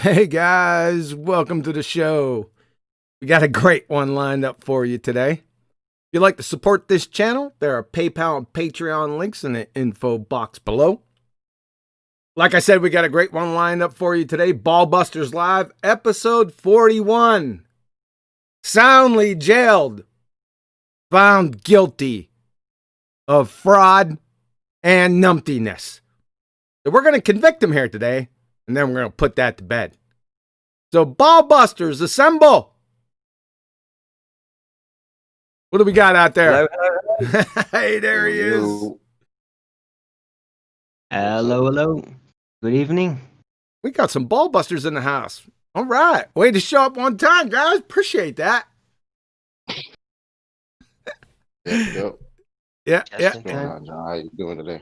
Hey guys, welcome to the show. We got a great one lined up for you today. If you'd like to support this channel, there are PayPal and Patreon links in the info box below. Like I said, we got a great one lined up for you today. BALLBUSTERS Live, episode 41. Soundly jailed, found guilty of fraud and numptiness. So we're going to convict him here today, and then we're going to put that to bed. So, BALLBUSTERS, assemble! What do we got out there? Hello. Hey, there he is. Hello. Good evening. We got some BALLBUSTERS in the house. All right. Way to show up on time, guys. Appreciate that. Yep. Yeah. How you doing today?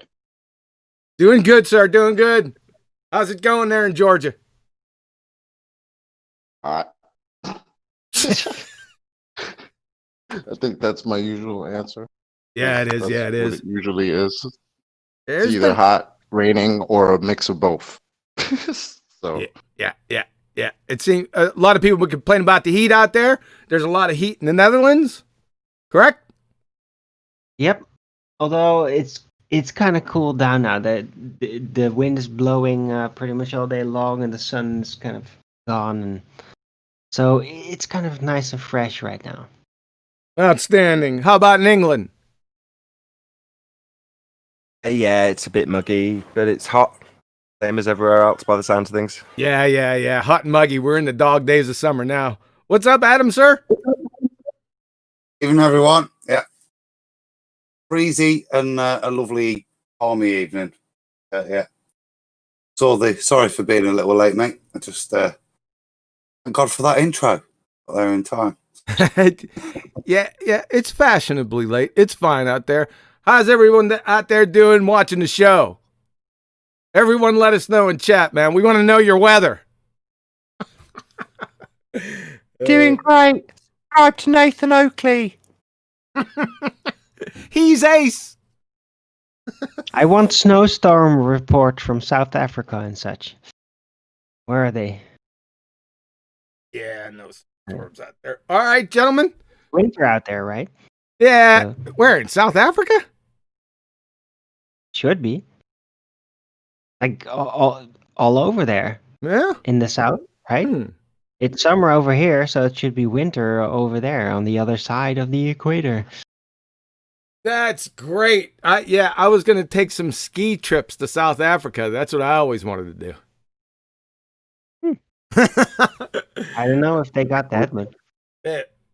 Doing good, sir. Doing good. How's it going there in Georgia? All right. I think that's my usual answer. Yeah, it is. That's Yeah, it what is. It usually is. It's It's either hot, raining, or a mix of both. So Yeah. It seems a lot of people would complain about the heat out there. There's a lot of heat in the Netherlands, correct? Yep. Although it's kind of cooled down now. The wind is blowing pretty much all day long, and the sun's kind of gone, and so it's kind of nice and fresh right now. Outstanding. How about in England? Yeah, it's a bit muggy, but it's hot. Same as everywhere else by the sound of things. Yeah. Hot and muggy. We're in the dog days of summer now. What's up, Adam, sir? Evening, everyone. Yeah. Breezy and a lovely, balmy evening. Yeah. Sorry for being a little late, mate. I just, thank God for that intro. Got there in time. yeah, it's fashionably late. It's fine out there. How's everyone out there doing watching the show? Everyone let us know in chat, man. We want to know your weather. Doing great. Subscribe to Nathan Oakley. He's ace. I want snowstorm report from South Africa and such. Where are they? Yeah, no storms out there. All right, gentlemen. Winter out there, right? Yeah, where in South Africa? Should be. Like all over there. Yeah. In the south, right? It's summer over here, so it should be winter over there on the other side of the equator. That's great. I was going to take some ski trips to South Africa. That's what I always wanted to do. I don't know if they got that, but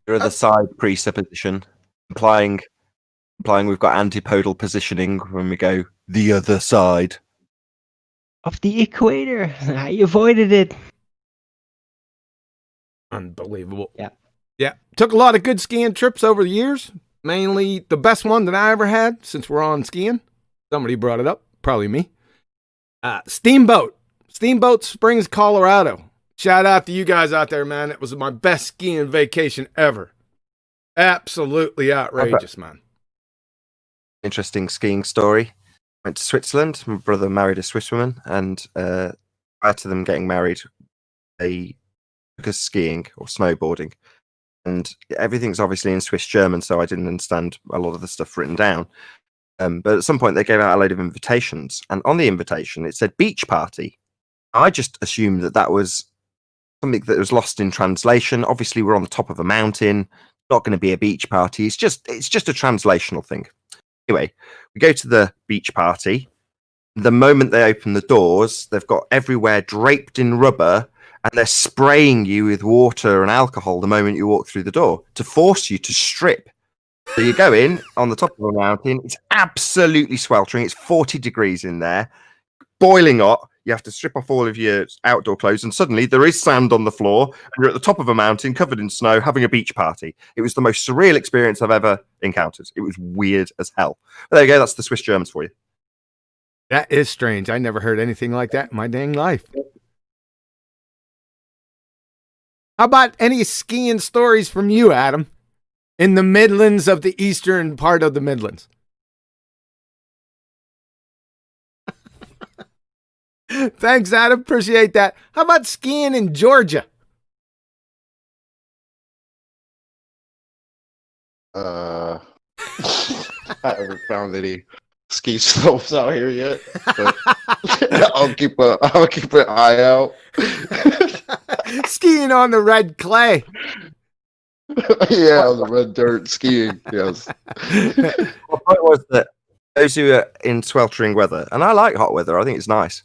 Your other side presupposition, implying we've got antipodal positioning when we go the other side of the equator. I avoided it. Unbelievable. Yeah. Took a lot of good skiing trips over the years. Mainly the best one that I ever had, since we're on skiing. Somebody brought it up, probably me. Steamboat Springs, Colorado. Shout out to you guys out there, man. It was my best skiing vacation ever. Absolutely outrageous, man. Interesting skiing story. Went to Switzerland. My brother married a Swiss woman, and prior to them getting married, they took us skiing or snowboarding. And everything's obviously in Swiss German, so I didn't understand a lot of the stuff written down. But at some point, they gave out a load of invitations, and on the invitation, it said beach party. I just assumed that was something that was lost in translation. Obviously, we're on the top of a mountain. Not going to be a beach party. It's just a translational thing. Anyway, we go to the beach party. The moment they open the doors, they've got everywhere draped in rubber, and they're spraying you with water and alcohol the moment you walk through the door to force you to strip. So you go in on the top of a mountain. It's absolutely sweltering. It's 40 degrees in there, boiling hot. You have to strip off all of your outdoor clothes, and suddenly there is sand on the floor, and you're at the top of a mountain covered in snow having a beach party. It was the most surreal experience I've ever encountered. It was weird as hell. But there you go. That's the Swiss Germans for you. That is strange. I never heard anything like that in my dang life. How about any skiing stories from you, Adam? In the Midlands of the eastern part of the Midlands. Thanks, Adam. Appreciate that. How about skiing in Georgia? I haven't found any ski slopes out here yet, but I'll keep an eye out. Skiing on the red clay. Yeah, on the red dirt skiing. Yes. My point was that those who are in sweltering weather, and I like hot weather, I think it's nice,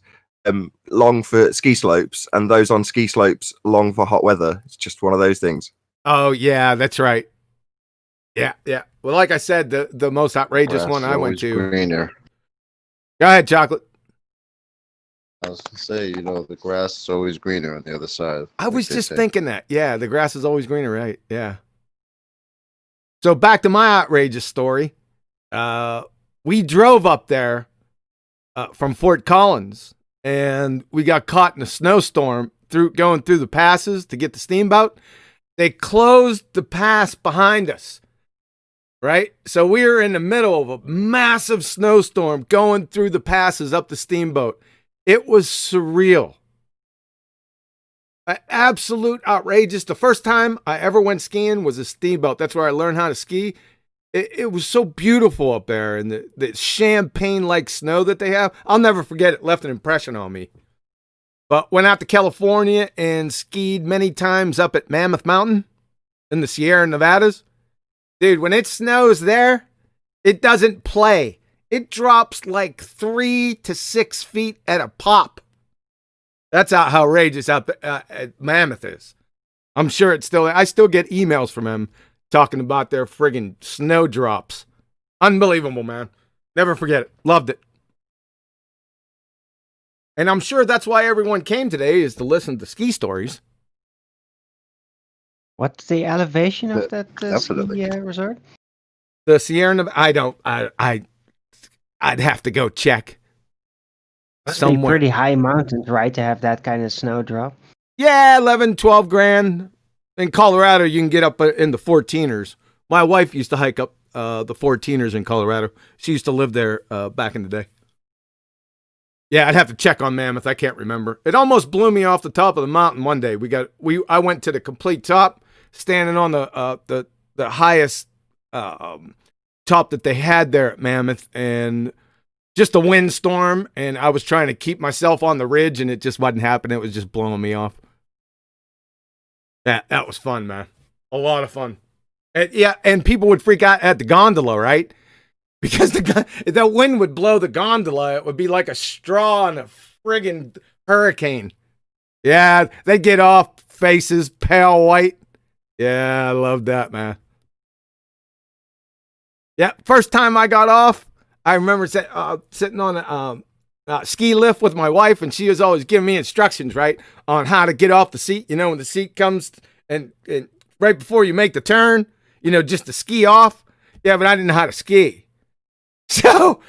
long for ski slopes, and those on ski slopes long for hot weather. It's just one of those things. Oh, yeah, that's right. Yeah, yeah. Well, like I said, the most outrageous Grass one is I went always to. greener. Go ahead, Chocolate. I was gonna say, the grass is always greener on the other side. I like was they just say. thinking that. Yeah, the grass is always greener, right? Yeah. So back to my outrageous story. We drove up there from Fort Collins, and we got caught in a snowstorm going through the passes to get the steamboat. They closed the pass behind us, right? So we were in the middle of a massive snowstorm going through the passes up the steamboat. It was surreal. Absolute outrageous. The first time I ever went skiing was a steamboat. That's where I learned how to ski. It was so beautiful up there, and the champagne-like snow that they have. I'll never forget it. It left an impression on me. But went out to California and skied many times up at Mammoth Mountain in the Sierra Nevadas. Dude, when it snows there, it doesn't play. It drops like 3 to 6 feet at a pop. That's how outrageous out at Mammoth is. I'm sure I still get emails from them talking about their friggin' snowdrops. Unbelievable, man. Never forget it. Loved it. And I'm sure that's why everyone came today, is to listen to ski stories. What's the elevation of that Definitely. ski resort? The Sierra Nevada, I'd have to go check. Must be pretty high mountains, right, to have that kind of snowdrop? Yeah, 11, 12 grand. In Colorado, you can get up in the 14ers. My wife used to hike up the 14ers in Colorado. She used to live there back in the day. Yeah, I'd have to check on Mammoth. I can't remember. It almost blew me off the top of the mountain one day. I went to the complete top, standing on the highest top that they had there at Mammoth, and just a windstorm, and I was trying to keep myself on the ridge, and it just wasn't happening. It was just blowing me off. That was fun, man. A lot of fun. And people would freak out at the gondola, right? Because the wind would blow the gondola. It would be like a straw in a friggin' hurricane. Yeah, they'd get off, faces pale white. Yeah, I love that, man. Yeah, first time I got off, I remember sitting on a ski lift with my wife, and she was always giving me instructions, right, on how to get off the seat. When the seat comes and right before you make the turn, just to ski off. Yeah, but I didn't know how to ski. So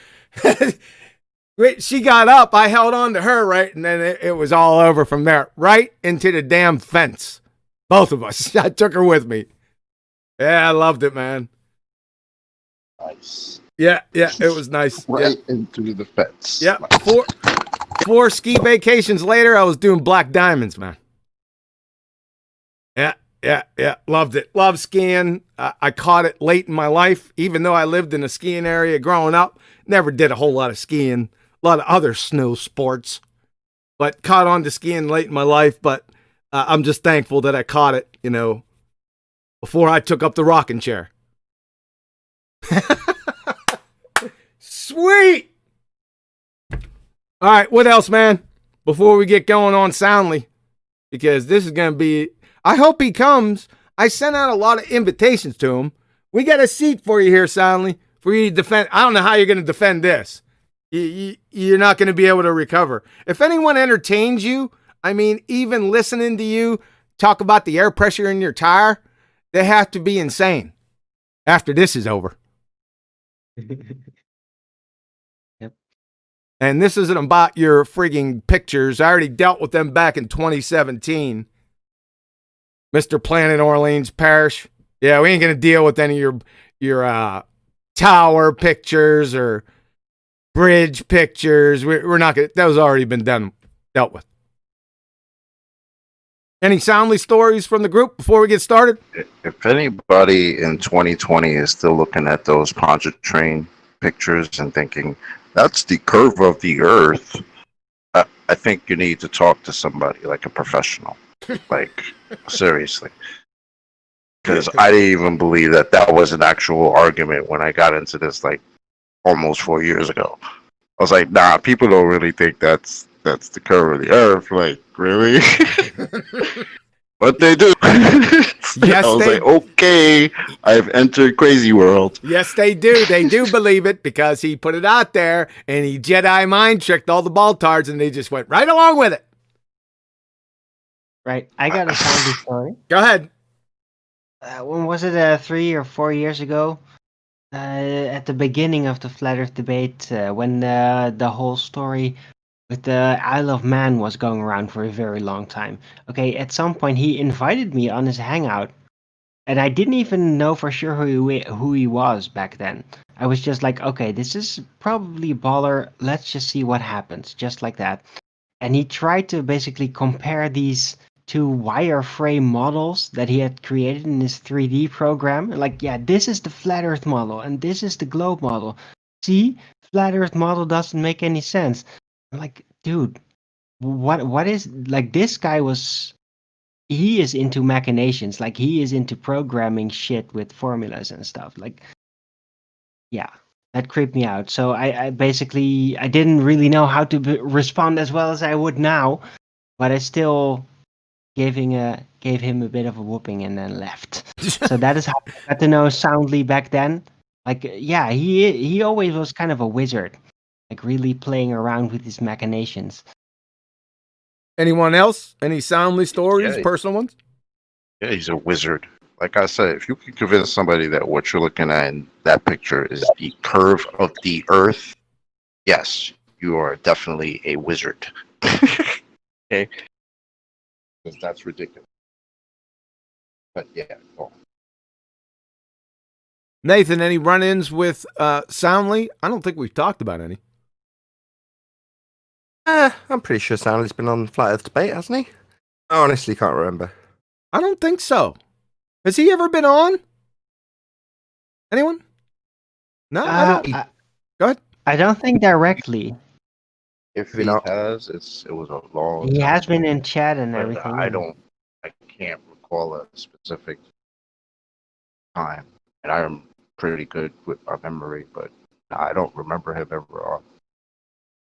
she got up, I held on to her, right, and then it was all over from there, right into the damn fence. Both of us. I took her with me. Yeah, I loved it, man. Nice. Yeah, it was nice. Right into the fence. Yeah, four ski vacations later, I was doing black diamonds, man. Yeah, loved it. Loved skiing. I caught it late in my life, even though I lived in a skiing area growing up. Never did a whole lot of skiing, a lot of other snow sports, but caught on to skiing late in my life. But I'm just thankful that I caught it, before I took up the rocking chair. Sweet. All right, what else, man? Before we get going on soundly, because this is going to be, I hope he comes. I sent out a lot of invitations to him. We got a seat for you here, soundly, for you to defend. I don't know how you're going to defend this. You're not going to be able to recover. If anyone entertains you, even listening to you talk about the air pressure in your tire, they have to be insane after this is over. Yep. And this isn't about your frigging pictures. I already dealt with them back in 2017. Mr. Planet Orleans Parish. Yeah, we ain't going to deal with any of your tower pictures or bridge pictures. We're not going to, those already been done dealt with. Any Soundly stories from the group before we get started? If anybody in 2020 is still looking at those Pontchartrain pictures and thinking that's the curve of the Earth, I think you need to talk to somebody like a professional, like seriously, because I didn't even believe that that was an actual argument when I got into this like almost 4 years ago. I was like, nah, people don't really think that's the curve of the Earth. Like, really? But they do. Yes, I was they- like, okay, I've entered crazy world. Yes, they do. They do believe it because he put it out there and he Jedi mind tricked all the Baltards and they just went right along with it. Right. I got a soundly story. Go ahead. When was it? 3 or 4 years ago? At the beginning of the Flat Earth debate, when the whole story with the Isle of Man was going around for a very long time. Okay, at some point he invited me on his hangout, and I didn't even know for sure who he was back then. I was just like, okay, this is probably a baller. Let's just see what happens, just like that. And he tried to basically compare these two wireframe models that he had created in his 3D program. Like, yeah, this is the flat Earth model, and this is the globe model. See, flat Earth model doesn't make any sense. I'm like, dude, what is like this guy was he is into machinations, like he is into programming shit with formulas and stuff. Like, yeah, that creeped me out. So I basically I didn't really know how to respond as well as I would now, but I still gave him a bit of a whooping and then left. So that is how I got to know Soundly back then. Like, yeah, he always was kind of a wizard. Like really playing around with his machinations. Anyone else? Any Soundly stories, Yeah. personal ones? Yeah, he's a wizard. Like I said, if you can convince somebody that what you're looking at in that picture is the curve of the Earth, yes, you are definitely a wizard. Okay? Because that's ridiculous. But yeah, go on. Nathan, any run-ins with Soundly? I don't think we've talked about any. I'm pretty sure Soundly's been on Flat Earth debate, hasn't he? I honestly can't remember. I don't think so. Has he ever been on? Anyone? No, I don't. Go ahead. I don't think directly. If Maybe he not. has, it was a long He time has been ago, in chat and but everything. I can't recall a specific time. And I'm pretty good with my memory, but I don't remember him ever on.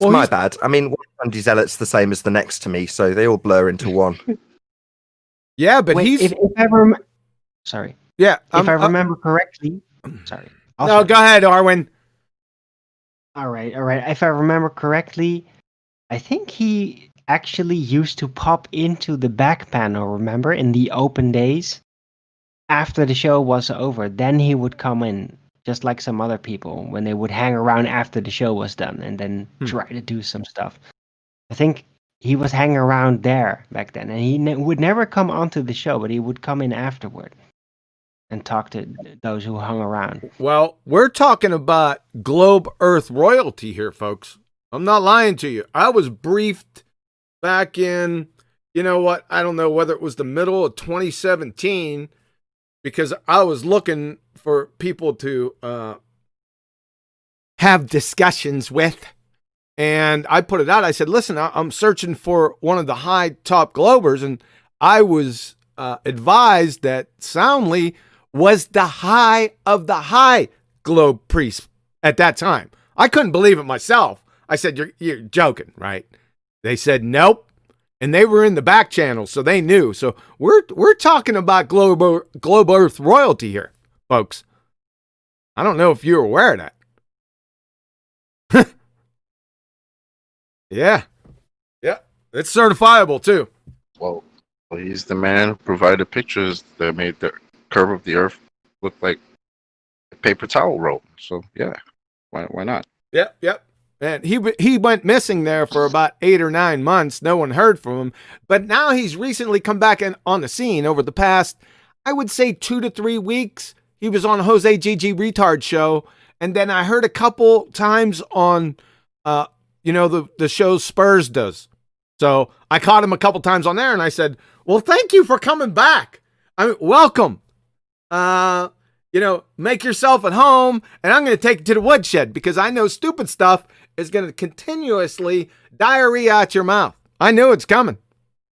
Well, My he's- bad. I mean, one Andy Zealot's the same as the next to me, so they all blur into one. Yeah, but Wait, he's if sorry. yeah. If I remember correctly, sorry. I'll No, finish. go ahead, Arwen. All right. If I remember correctly, I think he actually used to pop into the back panel, remember, in the open days after the show was over. Then he would come in, just like some other people, when they would hang around after the show was done and then try to do some stuff. I think he was hanging around there back then, and he would never come onto the show, but he would come in afterward and talk to those who hung around. Well, we're talking about globe Earth royalty here, folks. I'm not lying to you. I was briefed back in, you know what? I don't know whether it was the middle of 2017, because I was looking for people to have discussions with. And I put it out. I said, listen, I'm searching for one of the high top globers. And I was advised that Soundly was the high of the high globe priest at that time. I couldn't believe it myself. I said, you're joking, right? They said, nope. And they were in the back channel, so they knew. So we're talking about globe Earth royalty here, folks. I don't know if you're aware of that. Yeah. It's certifiable, too. Well, he's the man who provided pictures that made the curve of the Earth look like a paper towel roll. So yeah, why not? Yep. And he went missing there for about 8 or 9 months. No one heard from him. But now he's recently come back on the scene over the past, I would say, 2 to 3 weeks. He was on Jose GG Retard show. And then I heard a couple times on, the show Spurs does. So I caught him a couple times on there and I said, well, thank you for coming back. I mean, welcome. Make yourself at home, and I'm going to take you to the woodshed because I know stupid stuff is going to continuously diarrhea out your mouth. I knew it's coming,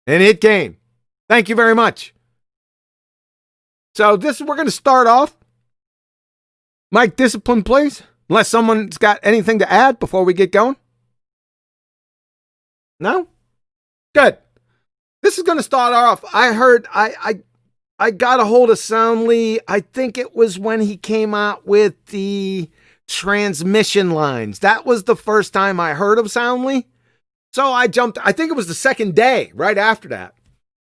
and it came. Thank you very much. So we're going to start off. Mike, discipline, please. Unless someone's got anything to add before we get going. No? Good. This is going to start off. I heard, I got a hold of Soundly. I think it was when he came out with the transmission lines. That was the first time I heard of Soundly. So I think it was the second day right after that.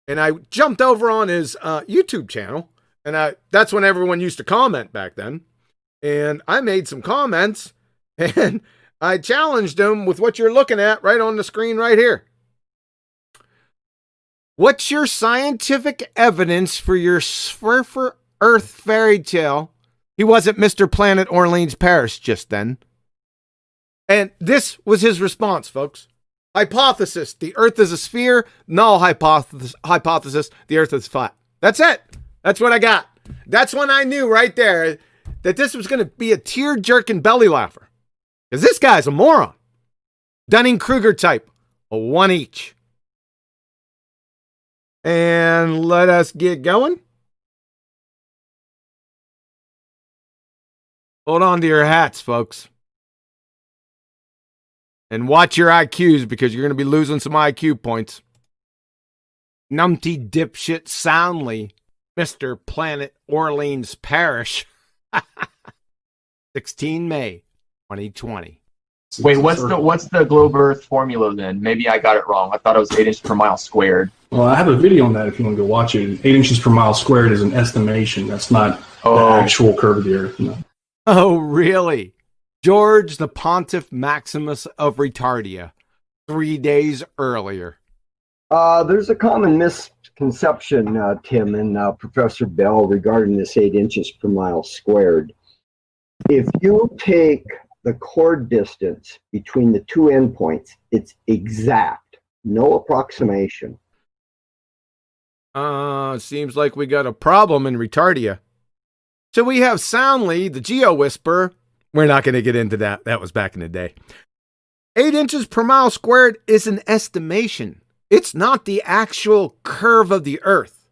And I jumped over on his YouTube channel. And that's when everyone used to comment back then. And I made some comments. And I challenged him with what you're looking at right on the screen right here. What's your scientific evidence for your Surfer Earth fairy tale? He wasn't Mr. Planet Orleans Paris just then. And this was his response, folks. Hypothesis, the Earth is a sphere. Null hypothesis, the Earth is flat. That's it. That's what I got. That's when I knew right there that this was going to be a tear-jerking belly laugher. Because this guy's a moron. Dunning-Kruger type, a 1 each. And let us get going. Hold on to your hats, folks. And watch your IQs because you're going to be losing some IQ points. Numpty dipshit soundly, Mr. Planet Orleans Parish. 16 May 2020. Wait, what's the globe Earth formula then? Maybe I got it wrong. I thought it was 8 inches per mile squared. Well, I have a video on that if you want to go watch it. 8 inches per mile squared is an estimation. That's not the actual curve of the Earth. No. Oh, really? George the Pontiff Maximus of Retardia, 3 days earlier. There's a common misconception, Tim and Professor Bell, regarding this 8 inches per mile squared. If you take the chord distance between the two endpoints, it's exact, no approximation. Seems like we got a problem in Retardia. So we have Soundly, the Geo Whisperer. We're not going to get into that. That was back in the day. 8 inches per mile squared is an estimation. It's not the actual curve of the Earth.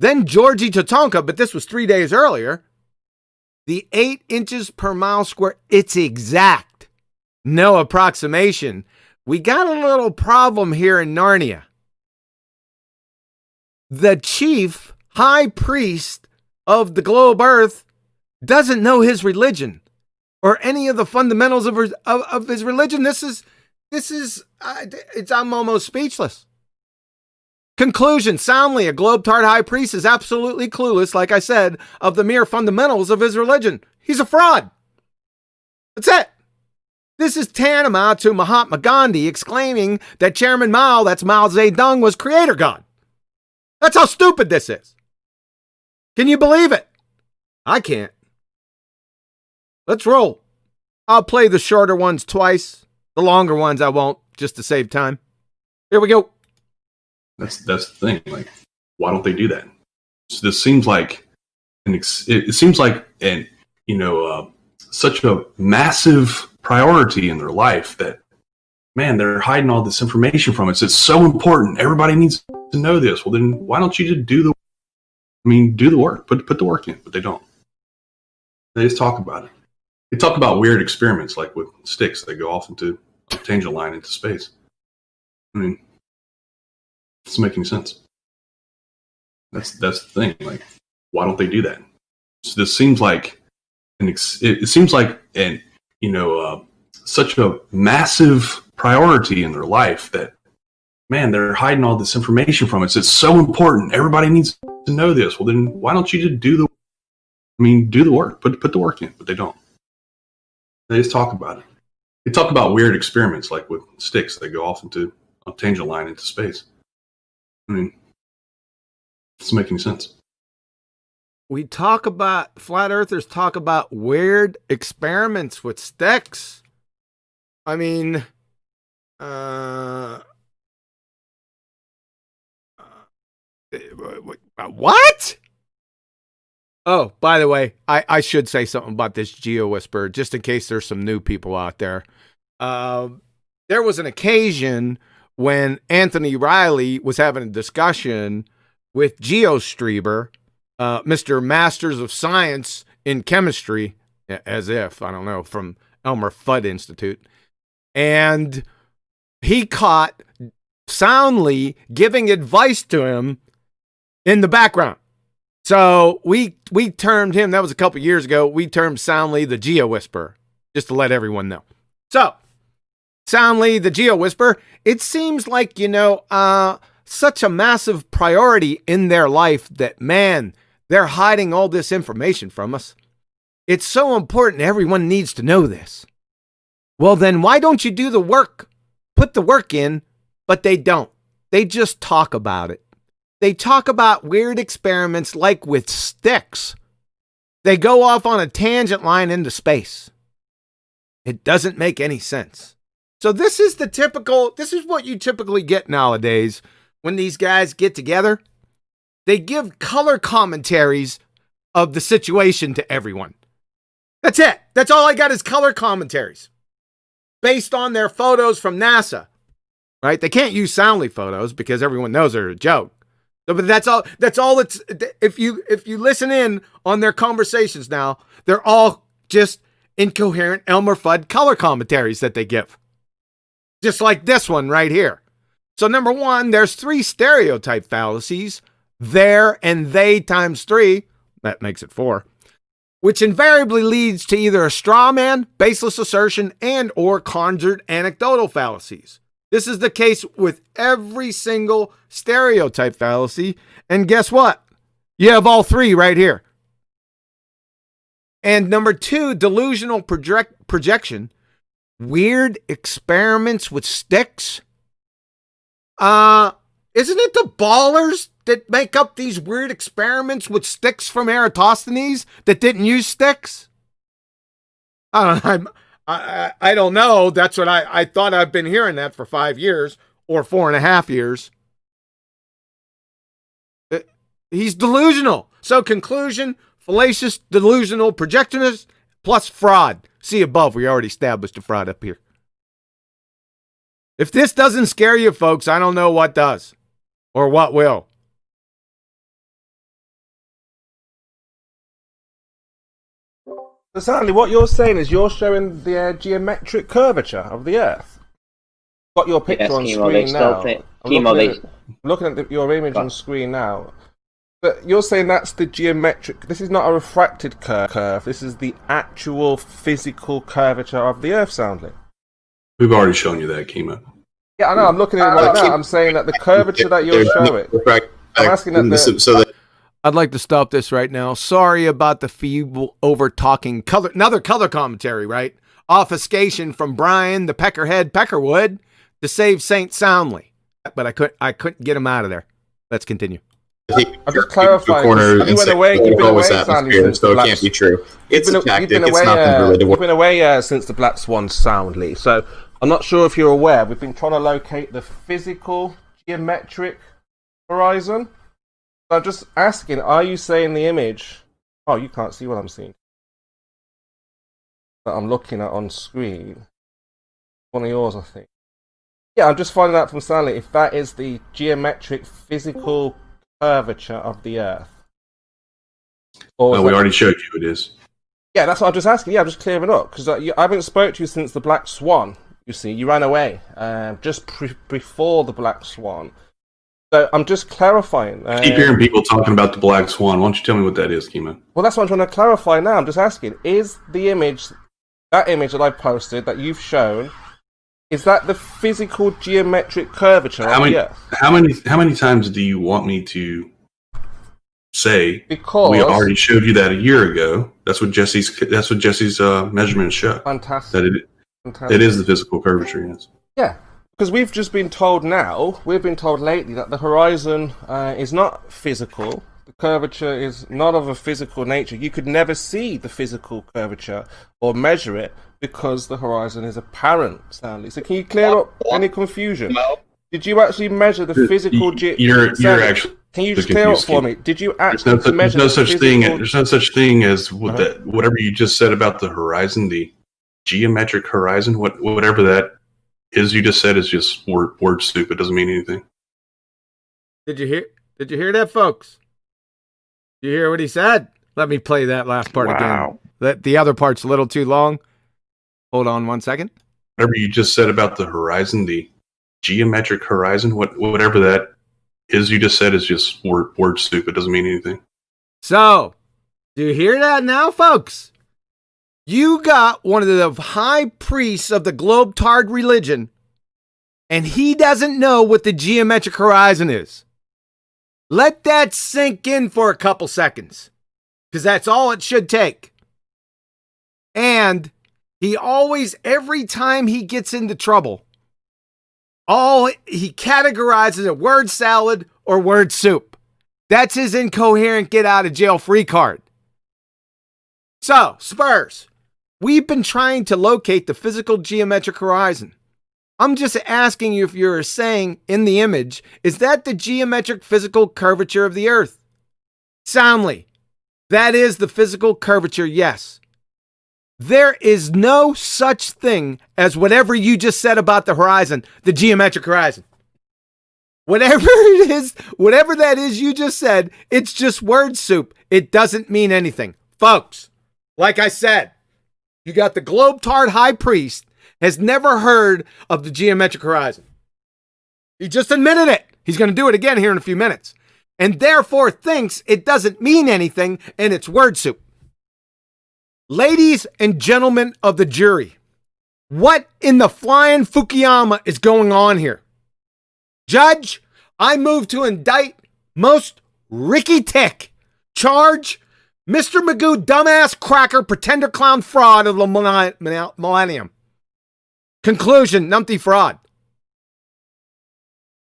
Then Georgie Tatanka, but this was 3 days earlier. The 8 inches per mile square, it's exact. No approximation. We got a little problem here in Narnia. The chief high priest of the globe Earth doesn't know his religion or any of the fundamentals of his religion. I'm almost speechless. Conclusion, Soundly, a globe-tard high priest, is absolutely clueless, like I said, of the mere fundamentals of his religion. He's a fraud. That's it. This is tantamount to Mahatma Gandhi exclaiming that Chairman Mao, that's Mao Zedong, was creator God. That's how stupid this is. Can you believe it? I can't. Let's roll. I'll play the shorter ones twice. The longer ones I won't, just to save time. Here we go. That's the thing. Like, why don't they do that? So this seems like it seems like such a massive priority in their life that, man, they're hiding all this information from us. It's so important. Everybody needs to know this. Well, then why don't you just do the work, put the work in, but they don't. They just talk about it. They talk about weird experiments like with sticks that go off into a tangent line into space. I mean, it doesn't make any sense. That's the thing. Like, why don't they do that? So this seems like it seems like such a massive priority in their life that, man, they're hiding all this information from us. It's so important. Everybody needs to know this. Well, then why don't you just do the work, put the work in, but they don't. They just talk about it. They talk about weird experiments like with sticks that go off into a tangent line into space. I mean, it doesn't make any sense. We talk about, flat earthers talk about weird experiments with sticks. I mean, What? Oh, by the way, I should say something about this Geo Whisperer, just in case there's some new people out there. There was an occasion when Anthony Riley was having a discussion with GeoStreber, Mr. Masters of Science in Chemistry, as if, I don't know, from Elmer Fudd Institute. And he caught soundly giving advice to him in the background. So we termed him, that was a couple years ago, we termed soundly the Geo Whisperer, just to let everyone know. So, soundly the Geo Whisperer, it seems like, such a massive priority in their life that, man, they're hiding all this information from us. It's so important, everyone needs to know this. Well, then why don't you do the work? Put the work in, but they don't. They just talk about it. They talk about weird experiments like with sticks. They go off on a tangent line into space. It doesn't make any sense. So this is what you typically get nowadays when these guys get together. They give color commentaries of the situation to everyone. That's it. That's all I got is color commentaries based on their photos from NASA, right? They can't use soundly photos because everyone knows they're a joke. So, but that's all it's, if you listen in on their conversations now, they're all just incoherent Elmer Fudd color commentaries that they give. Just like this one right here. So number one, there's 3 stereotype fallacies, there and they times 3, that makes it 4, which invariably leads to either a straw man, baseless assertion, and or conjured anecdotal fallacies. This is the case with every single stereotype fallacy. And guess what? You have all 3 right here. And number 2, delusional projection. Weird experiments with sticks. Isn't it the ballers that make up these weird experiments with sticks from Eratosthenes that didn't use sticks? I don't know. That's what I thought. I've been hearing that for 5 years or 4.5 years. He's delusional. So conclusion, fallacious, delusional, projectionist, plus fraud. See above, we already established a fraud up here. If this doesn't scare you folks, I don't know what does or what will. So sadly, what you're saying is you're showing the geometric curvature of the Earth. Got your picture on screen now. I'm looking at your image on screen now. But you're saying that's the geometric. This is not a refracted curve. This is the actual physical curvature of the Earth, soundly. We've already shown you that, Kima. Yeah, I know. I'm looking at it right now. I'm saying that the curvature that you're showing. I'm asking that. I'd like to stop this right now. Sorry about the feeble over-talking color. Another color commentary, right? Obfuscation from Brian, the Peckerhead Peckerwood, to save Saint Soundly. But I couldn't get him out of there. Let's continue. I'm just clarifying. You went away, Soundly, so it can't be true. It's a tactic. It's nothing really to work. You've been away since the Black Swan Soundly. So I'm not sure if you're aware. We've been trying to locate the physical geometric horizon. I'm just asking, are you saying the image? Oh, you can't see what I'm seeing. That I'm looking at on screen. One of yours, I think. Yeah, I'm just finding out from Stanley if that is the geometric physical curvature of the Earth. Well, we already showed you it is. Yeah, that's what I'm just asking. Yeah, I'm just clearing it up. Because I haven't spoke to you since the Black Swan. You see, you ran away just before the Black Swan. So I'm just clarifying. I keep hearing people talking about the Black Swan. Why don't you tell me what that is, Kima? Well, that's what I'm trying to clarify now. I'm just asking, is the image, that image that I posted, that you've shown, is that the physical geometric curvature of the Earth? How many times do you want me to say? Because we already showed you that a year ago. That's what Jesse's measurements show. Fantastic. That it is the physical curvature, yes. Yeah. Because we've just been told now, we've been told lately that the horizon is not physical. The curvature is not of a physical nature. You could never see the physical curvature or measure it because the horizon is apparent, Stanley. So can you clear up any confusion? Did you actually measure the physical... You're actually Can you just clear up for me? Did you actually there's no such thing as whatever you just said about the horizon, the geometric horizon, whatever that is you just said is just word soup. It doesn't mean anything. Did you hear that, folks? Did you hear what he said? Let me play that last part again. The other part's a little too long. Hold on 1 second. Whatever you just said about the horizon, the geometric horizon, whatever that is you just said is just word soup. It doesn't mean anything. So, do you hear that now, folks? You got one of the high priests of the globe-tard religion, and he doesn't know what the geometric horizon is. Let that sink in for a couple seconds, because that's all it should take. And he always, every time he gets into trouble, he categorizes it word salad or word soup. That's his incoherent get out of jail free card. So, Spurs, we've been trying to locate the physical geometric horizon. I'm just asking you if you're saying in the image, is that the geometric physical curvature of the earth? Soundly, that is the physical curvature, yes. There is no such thing as whatever you just said about the horizon, the geometric horizon. Whatever it is, whatever that is you just said, it's just word soup. It doesn't mean anything. Folks, like I said, you got the globe-tard high priest has never heard of the geometric horizon. He just admitted it. He's going to do it again here in a few minutes. And therefore thinks it doesn't mean anything and it's word soup. Ladies and gentlemen of the jury, what in the flying Fukuyama is going on here? Judge, I move to indict most Ricky Tick. Charge Mr. Magoo, dumbass, cracker, pretender, clown, fraud of the millennium. Conclusion, numpty fraud.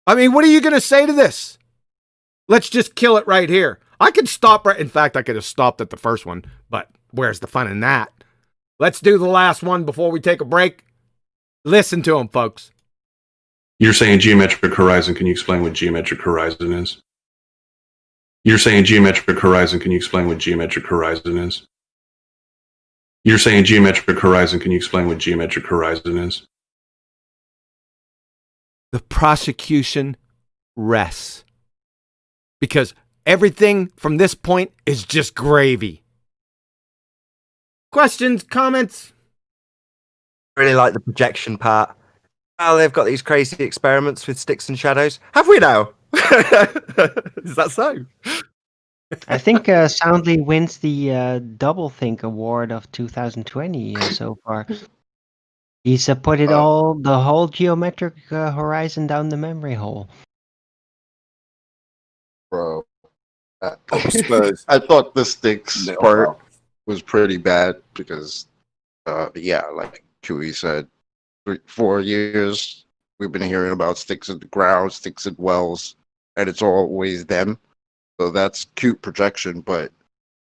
I mean, what are you going to say to this? Let's just kill it right here. I could stop right. In fact, I could have stopped at the first one, but where's the fun in that? Let's do the last one before we take a break. Listen to him, folks. You're saying geometric horizon. Can you explain what geometric horizon is? You're saying geometric horizon. Can you explain what geometric horizon is? You're saying geometric horizon. Can you explain what geometric horizon is? The prosecution rests. Because everything from this point is just gravy. Questions, comments? I really like the projection part. Oh, they've got these crazy experiments with sticks and shadows. Have we now? Is that so? I think Soundly wins the Doublethink Award of 2020 so far. He's put the whole geometric horizon down the memory hole. Bro, I thought the sticks part was pretty bad because, like Chewy said, 4 years we've been hearing about sticks in the ground, sticks in wells, and it's always them. So that's cute projection, but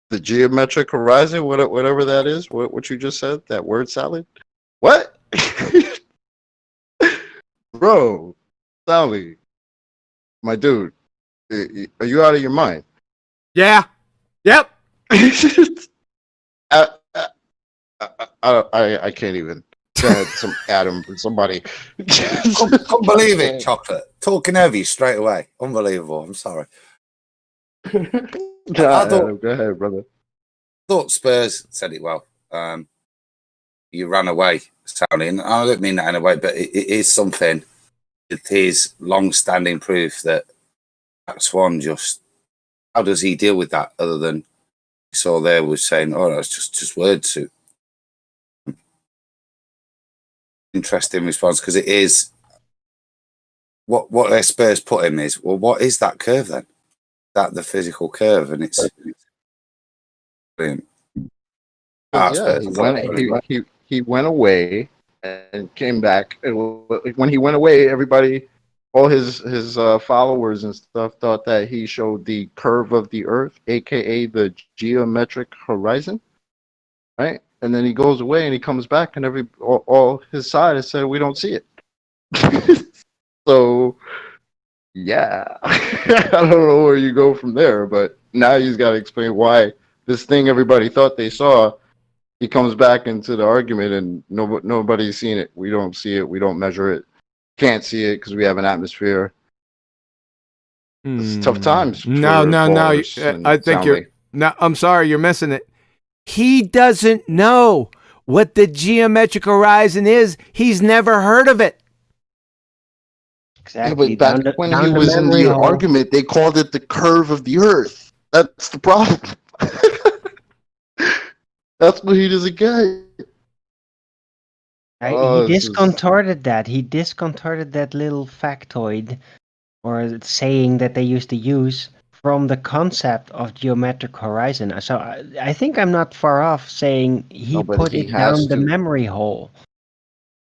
the geometric horizon, whatever that is, what you just said, that word salad, what? Bro, Sally, my dude, are you out of your mind? Yeah. Yep. I can't even. Some Adam or somebody. Can't believe it, Chocolate. Talking over you straight away. Unbelievable. I'm sorry. Go ahead, brother. I thought Spurs said it well. You ran away, Sally, and I don't mean that in a way, but it is something. It is long-standing proof that Swan just. How does he deal with that? Other than he saw there was saying, "Oh, that's just word soup." Interesting response because it is what their Spurs put him is. Well, what is that curve then? That the physical curve, and it's brilliant. He went away and came back. And when he went away, everybody, all his followers and stuff, thought that he showed the curve of the Earth, aka the geometric horizon, right? And then he goes away and he comes back, and all his side has said we don't see it. So Yeah. I don't know where you go from there, but now he's got to explain why this thing everybody thought they saw, he comes back into the argument and nobody's seen it. We don't see it. We don't measure it. Can't see it because we have an atmosphere. It's tough times. No. I think you're. No, I'm sorry, you're missing it. He doesn't know what the geometric horizon is. He's never heard of it. Exactly. Yeah, but back when he was in the argument, they called it the curve of the Earth. That's the problem. That's what he doesn't get. He discontorted that. He discontorted that little factoid or saying that they used to use from the concept of geometric horizon. So I think I'm not far off saying he put it down the memory hole.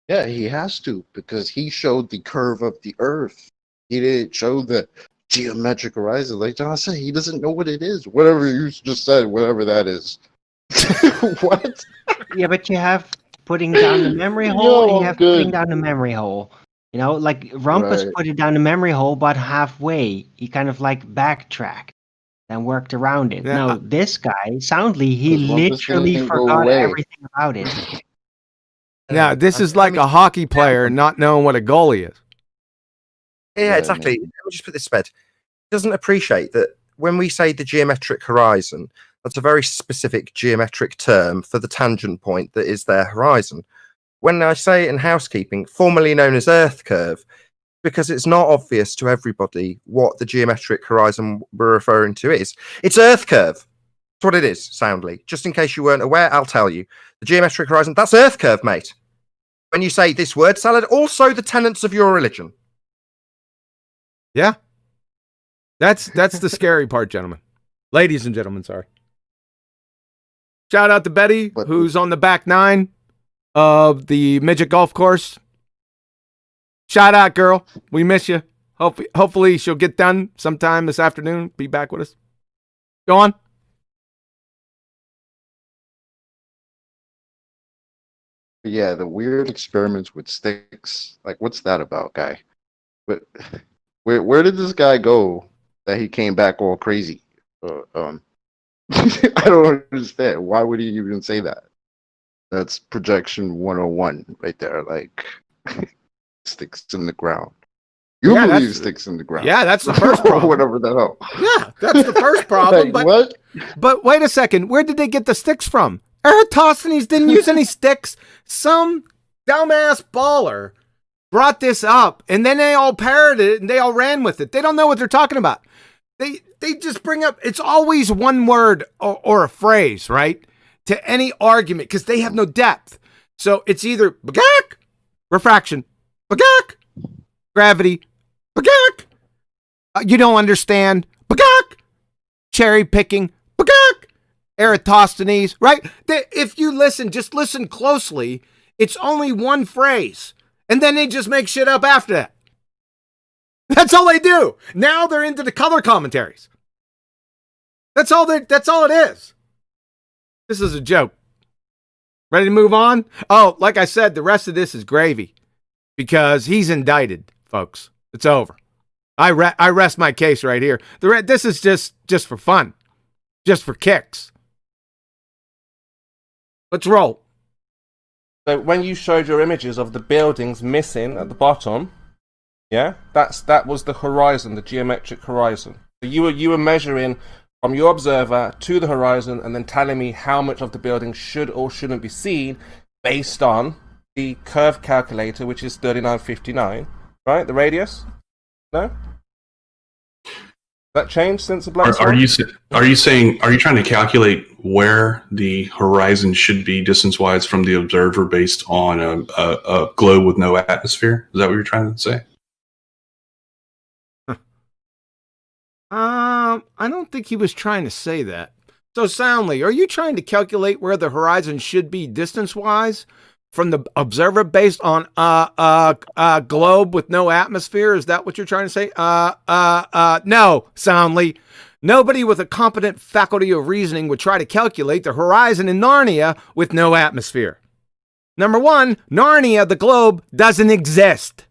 Yeah, he has to, because he showed the curve of the Earth. He didn't show the geometric horizon. Like John said, he doesn't know what it is. Whatever you just said, whatever that is. What? Yeah, but you have putting down the memory hole, and you have putting down the memory hole. You know, like Rumpus put it down the memory hole, but halfway. He kind of like backtracked and worked around it. Yeah. Now, this guy, Soundly, he literally forgot everything about it. Yeah, this is like a hockey player not knowing what a goalie is. Yeah, exactly. Let me just put this to bed. He doesn't appreciate that when we say the geometric horizon, that's a very specific geometric term for the tangent point that is their horizon. When I say it in housekeeping, formerly known as Earth curve, because it's not obvious to everybody what the geometric horizon we're referring to is. It's Earth curve. That's what it is, Soundly. Just in case you weren't aware, I'll tell you. The geometric horizon, that's Earth curve, mate. When you say this word salad, also the tenets of your religion. Yeah. That's the scary part, gentlemen. Ladies and gentlemen, sorry. Shout out to Betty, who's on the back nine of the midget golf course. Shout out, girl. We miss you. Hopefully she'll get done sometime this afternoon. Be back with us. Go on. Yeah, the weird experiments with sticks. Like, what's that about, guy? But where did this guy go that he came back all crazy? I don't understand. Why would he even say that? That's projection 101 right there. Like, sticks in the ground. You believe sticks in the ground. Yeah, that's the first problem. Whatever the hell. Yeah, that's the first problem. Like, what? But wait a second. Where did they get the sticks from? Eratosthenes didn't use any sticks. Some dumbass baller brought this up, and then they all parroted it, and they all ran with it. They don't know what they're talking about. They just bring up, it's always one word or a phrase, right? To any argument, because they have no depth. So it's either bagak, refraction, bagak, gravity, bagak, you don't understand, bagak, cherry picking, bagak, Eratosthenes, right? If you listen, just listen closely, it's only one phrase. And then they just make shit up after that. That's all they do. Now they're into the color commentaries. That's all it is. This is a joke. Ready to move on? Oh, like I said, the rest of this is gravy because he's indicted, folks. It's over. I rest my case right here. This is just for fun, just for kicks. Let's roll. So when you showed your images of the buildings missing at the bottom, yeah, that was the horizon, the geometric horizon. So you were measuring from your observer to the horizon and then telling me how much of the building should or shouldn't be seen based on the curve calculator, which is 3959, right? The radius? No? That changed since the Black Swan? Are you trying to calculate where the horizon should be distance-wise from the observer based on a globe with no atmosphere? Is that what you're trying to say? I don't think he was trying to say that. So, Soundly, are you trying to calculate where the horizon should be distance-wise from the observer based on a globe with no atmosphere? Is that what you're trying to say? No, Soundly. Nobody with a competent faculty of reasoning would try to calculate the horizon in Narnia with no atmosphere. Number one, Narnia, the globe, doesn't exist.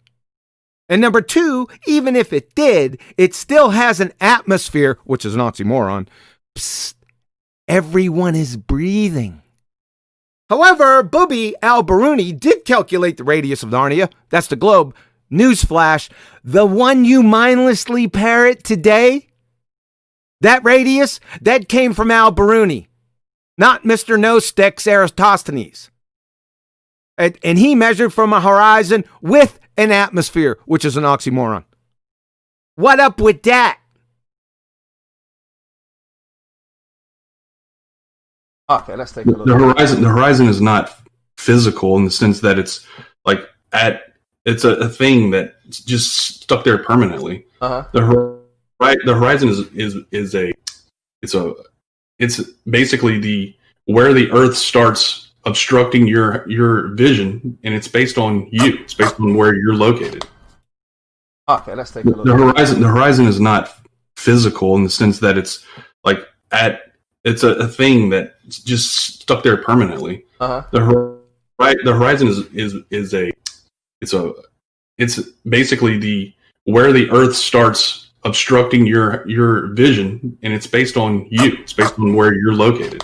And number two, even if it did, it still has an atmosphere, which is an oxymoron. Psst, everyone is breathing. However, Booby al-Biruni did calculate the radius of Narnia. That's the globe. Newsflash, the one you mindlessly parrot today, that radius, that came from al-Biruni, not Mr. No Sticks Eratosthenes. And he measured from a horizon with an atmosphere, which is an oxymoron. What up with that? Okay, let's take a look. The horizon is not physical in the sense that it's like it's a thing that's just stuck there permanently. Uh-huh. The horizon it's basically where the Earth starts obstructing your vision, and it's based on you. It's based on where you're located. Okay, let's take a look. The horizon is not physical in the sense that it's like it's a thing that's just stuck there permanently. Uh-huh. The horizon it's basically where the Earth starts obstructing your vision, and it's based on you. It's based on where you're located.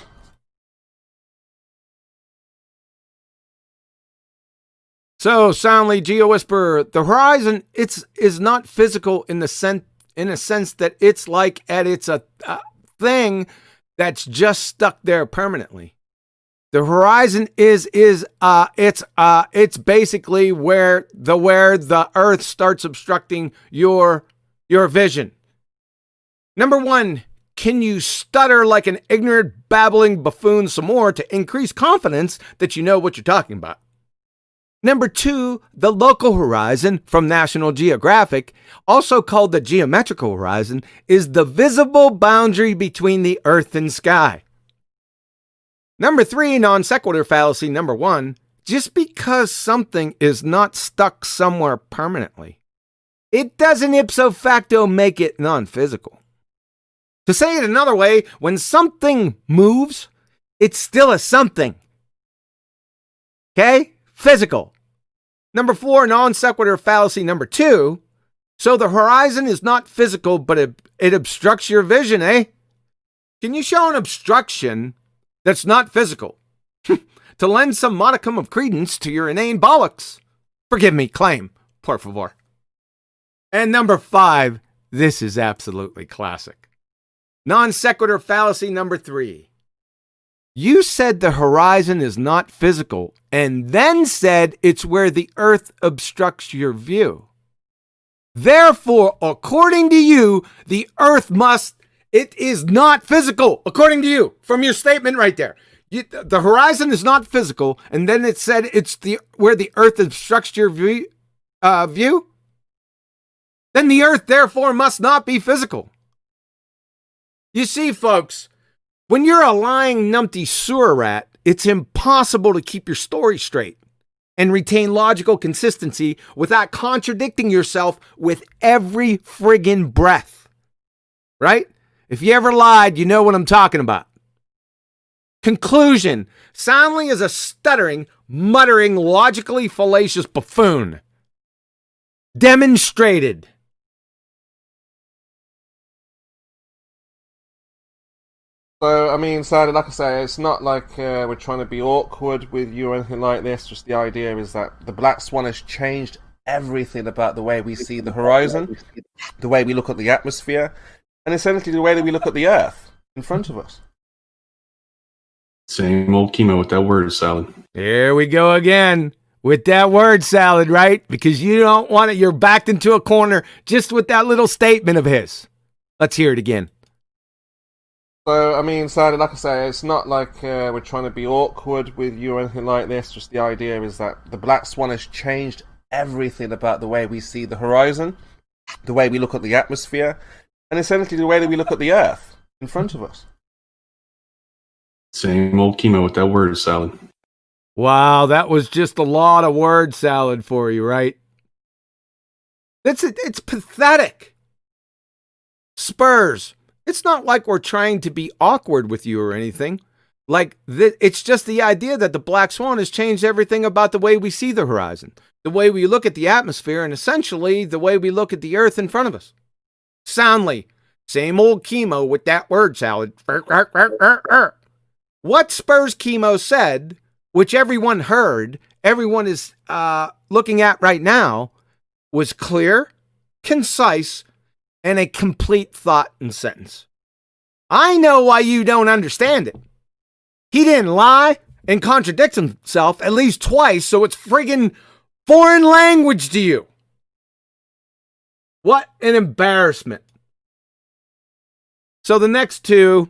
So, Soundly Geo Whisperer, the horizon is not physical in a sense that it's like it's a thing that's just stuck there permanently. The horizon it's basically where the Earth starts obstructing your vision. Number one, can you stutter like an ignorant babbling buffoon some more to increase confidence that you know what you're talking about? Number two, the local horizon from National Geographic, also called the geometrical horizon, is the visible boundary between the earth and sky. Number three, non sequitur fallacy number one, just because something is not stuck somewhere permanently, it doesn't ipso facto make it non-physical. To say it another way, when something moves, it's still a something. Okay? Physical. Number four, non sequitur fallacy number two. So the horizon is not physical, but it obstructs your vision, eh? Can you show an obstruction that's not physical to lend some modicum of credence to your inane bollocks? Forgive me, claim, por favor. And number five, this is absolutely classic. Non sequitur fallacy number three. You said the horizon is not physical and then said it's where the earth obstructs your view. Therefore, according to you, the earth it is not physical, according to you, from your statement right there. The horizon is not physical, and then it said it's where the earth obstructs your view. Then the earth, therefore, must not be physical. You see, folks, when you're a lying numpty sewer rat, it's impossible to keep your story straight and retain logical consistency without contradicting yourself with every friggin' breath. Right? If you ever lied, you know what I'm talking about. Conclusion. Soundly is a stuttering, muttering, logically fallacious buffoon. Demonstrated. So, I mean, so like I say, it's not like we're trying to be awkward with you or anything like this. Just the idea is that the Black Swan has changed everything about the way we see the horizon, the way we look at the atmosphere, and essentially the way that we look at the Earth in front of us. Same old chemo with that word salad. Here we go again with that word salad, right? Because you don't want it. You're backed into a corner just with that little statement of his. Let's hear it again. So, I mean, so like I say, it's not like we're trying to be awkward with you or anything like this. Just the idea is that the Black Swan has changed everything about the way we see the horizon, the way we look at the atmosphere, and essentially the way that we look at the Earth in front of us. Same old chemo with that word salad. Wow, that was just a lot of word salad for you, right? It's pathetic. Spurs. It's not like we're trying to be awkward with you or anything. Like, it's just the idea that the black swan has changed everything about the way we see the horizon, the way we look at the atmosphere, and essentially the way we look at the earth in front of us. Soundly, same old chemo with that word salad. What Spurs Chemo said, which everyone heard, everyone is looking at right now, was clear, concise, and a complete thought and sentence. I know why you don't understand it. He didn't lie and contradict himself at least twice, so it's friggin' foreign language to you. What an embarrassment. So the next two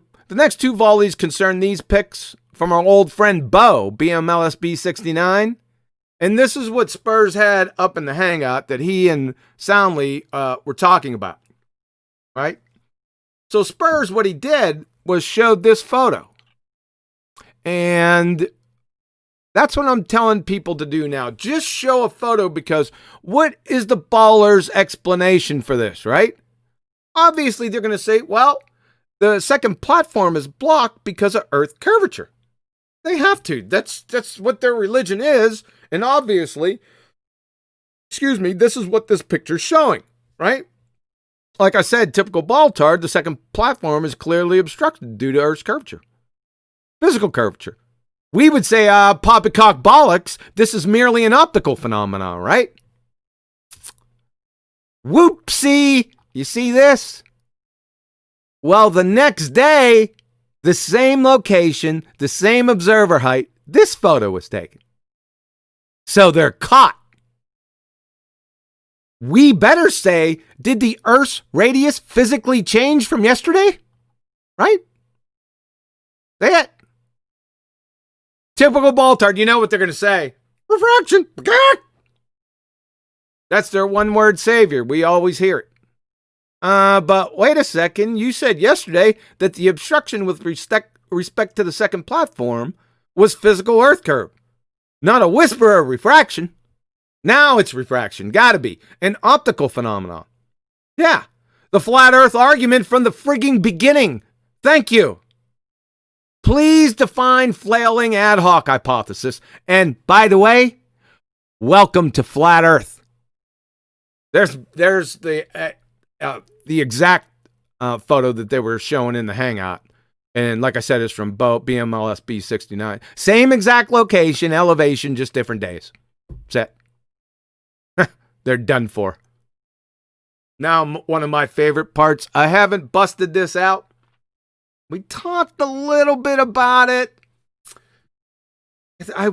volleys concern these picks from our old friend Bo, BMLSB69. And this is what Spurs had up in the hangout that he and Soundly were talking about. Right? So Spurs, what he did was showed this photo. And that's what I'm telling people to do now. Just show a photo, because what is the baller's explanation for this, right? Obviously, they're going to say, well, the second platform is blocked because of Earth curvature. They have to. That's what their religion is. And obviously, this is what this picture's showing, right? Like I said, typical ball-tard, the second platform is clearly obstructed due to Earth's curvature. Physical curvature. We would say, poppycock bollocks, this is merely an optical phenomenon, right? Whoopsie! You see this? Well, the next day, the same location, the same observer height, this photo was taken. So they're caught. We better say, did the Earth's radius physically change from yesterday? Right? Say it. Typical ball-tard, you know what they're going to say. Refraction. That's their one-word savior. We always hear it. But wait a second. You said yesterday that the obstruction with respect to the second platform was physical Earth curve. Not a whisper of refraction. Now it's refraction. Gotta be. An optical phenomenon. Yeah. The flat Earth argument from the frigging beginning. Thank you. Please define flailing ad hoc hypothesis. And by the way, welcome to flat Earth. There's the exact photo that they were showing in the hangout. And like I said, it's from BMLSB69. Same exact location, elevation, just different days. Set. They're done for. Now, one of my favorite parts. I haven't busted this out. We talked a little bit about it. I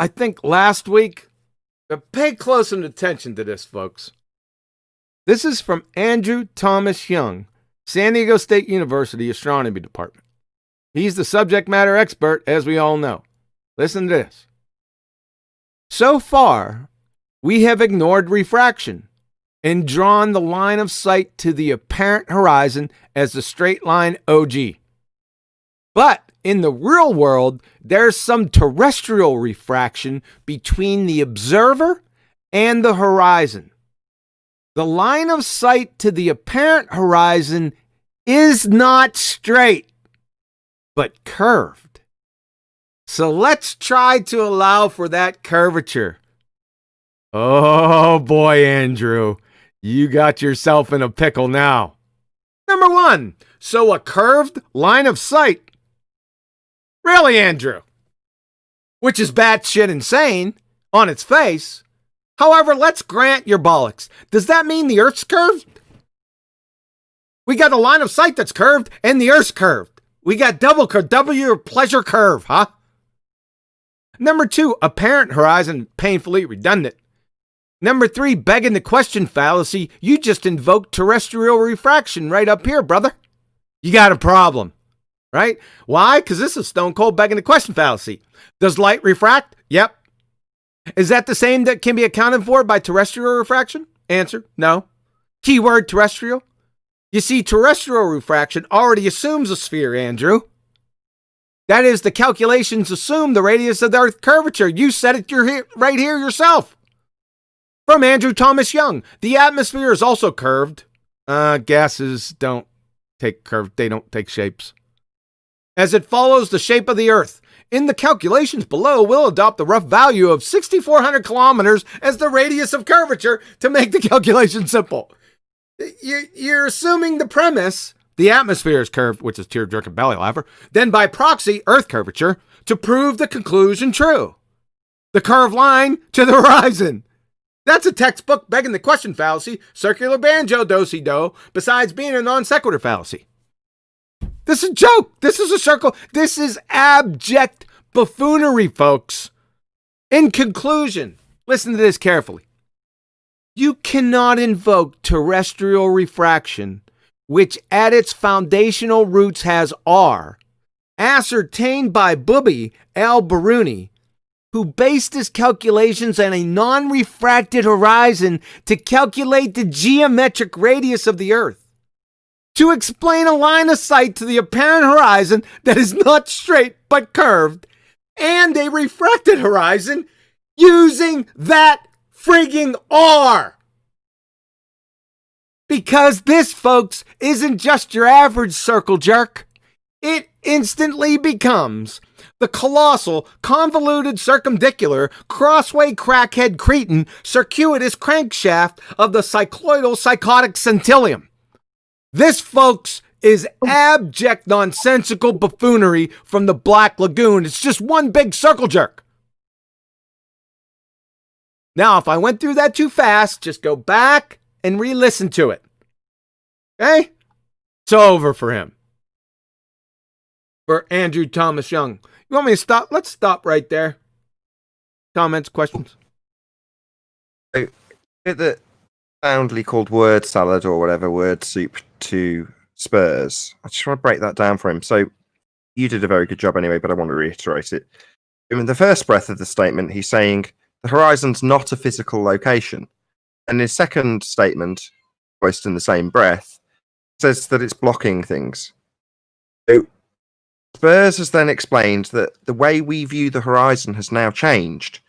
think last week. But pay close attention to this, folks. This is from Andrew Thomas Young, San Diego State University Astronomy Department. He's the subject matter expert, as we all know. Listen to this. So far, we have ignored refraction and drawn the line of sight to the apparent horizon as the straight line OG. But in the real world, there's some terrestrial refraction between the observer and the horizon. The line of sight to the apparent horizon is not straight, but curved. So let's try to allow for that curvature. Oh boy, Andrew. You got yourself in a pickle now. Number one, so a curved line of sight. Really, Andrew? Which is batshit insane on its face. However, let's grant your bollocks. Does that mean the Earth's curved? We got a line of sight that's curved and the Earth's curved. We got double curve, double your pleasure curve, huh? Number two, apparent horizon, painfully redundant. Number three, begging the question fallacy. You just invoked terrestrial refraction right up here, brother. You got a problem, right? Why? Because this is stone cold begging the question fallacy. Does light refract? Yep. Is that the same that can be accounted for by terrestrial refraction? Answer, no. Keyword terrestrial. You see, terrestrial refraction already assumes a sphere, Andrew. That is, the calculations assume the radius of the Earth curvature. You said it right here yourself. From Andrew Thomas Young. The atmosphere is also curved. Gases don't take curve. They don't take shapes. as it follows the shape of the Earth. In the calculations below, we'll adopt the rough value of 6,400 kilometers as the radius of curvature to make the calculation simple. You're assuming the premise, the atmosphere is curved, which is tear-jerking belly laugher, then by proxy, Earth curvature, to prove the conclusion true. The curved line to the horizon. That's a textbook begging the question fallacy, circular banjo do-si-do, besides being a non sequitur fallacy. This is a joke. This is a circle. This is abject buffoonery, folks. In conclusion, listen to this carefully. You cannot invoke terrestrial refraction, which at its foundational roots has R, ascertained by Bubbi al-Biruni, who based his calculations on a non-refracted horizon to calculate the geometric radius of the Earth, to explain a line of sight to the apparent horizon that is not straight but curved, and a refracted horizon using that frigging R. Because this, folks, isn't just your average circle jerk. It instantly becomes the colossal, convoluted, circumdicular, crossway crackhead cretin circuitous crankshaft of the cycloidal psychotic centillium. This, folks, is abject nonsensical buffoonery from the Black Lagoon. It's just one big circle jerk. Now, if I went through that too fast, just go back and re-listen to it. Okay? It's over for him. For Andrew Thomas Young. You want me to stop? Let's stop right there. Comments, questions? The soundly called word salad or whatever, word soup to Spurs. I just want to break that down for him. So you did a very good job anyway, but I want to reiterate it. In the first breath of the statement, he's saying the horizon's not a physical location. And his second statement, almost in the same breath, says that it's blocking things. So Spurs has then explained that the way we view the horizon has now changed,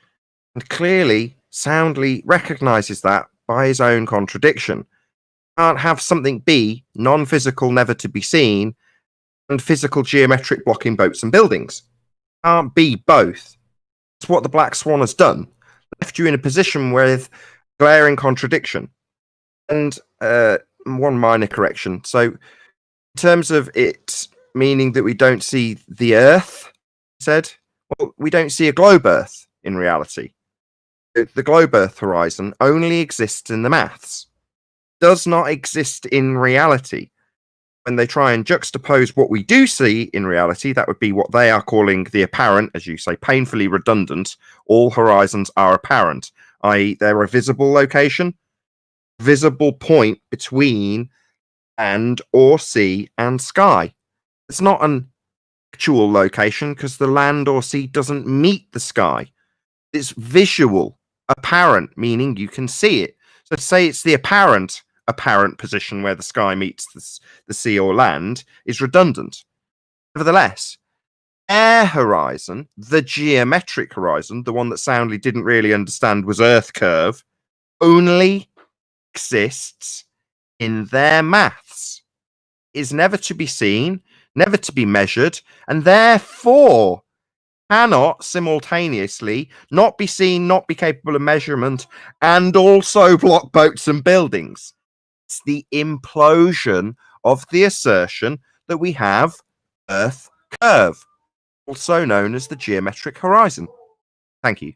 and clearly, soundly recognises that by his own contradiction. Can't have something be non-physical, never to be seen, and physical geometric blocking boats and buildings. Can't be both. It's what the Black Swan has done. Left you in a position with glaring contradiction. And one minor correction. So, in terms of it meaning that we don't see the Earth, he said, well, we don't see a globe Earth in reality. The globe Earth horizon only exists in the maths. Does not exist in reality. When they try and juxtapose what we do see in reality, that would be what they are calling the apparent, as you say, painfully redundant. All horizons are apparent, i.e. they're a visible location, visible point between land or sea and sky. It's not an actual location because the land or sea doesn't meet the sky. It's visual, apparent, meaning you can see it. So to say it's the apparent position where the sky meets the sea or land is redundant. Nevertheless, air horizon, the geometric horizon, the one that Soundly didn't really understand was Earth curve, only exists in their maths. Is never to be seen, never to be measured, and therefore cannot simultaneously not be seen, not be capable of measurement, and also block boats and buildings. It's the implosion of the assertion that we have Earth curve, also known as the geometric horizon. Thank you.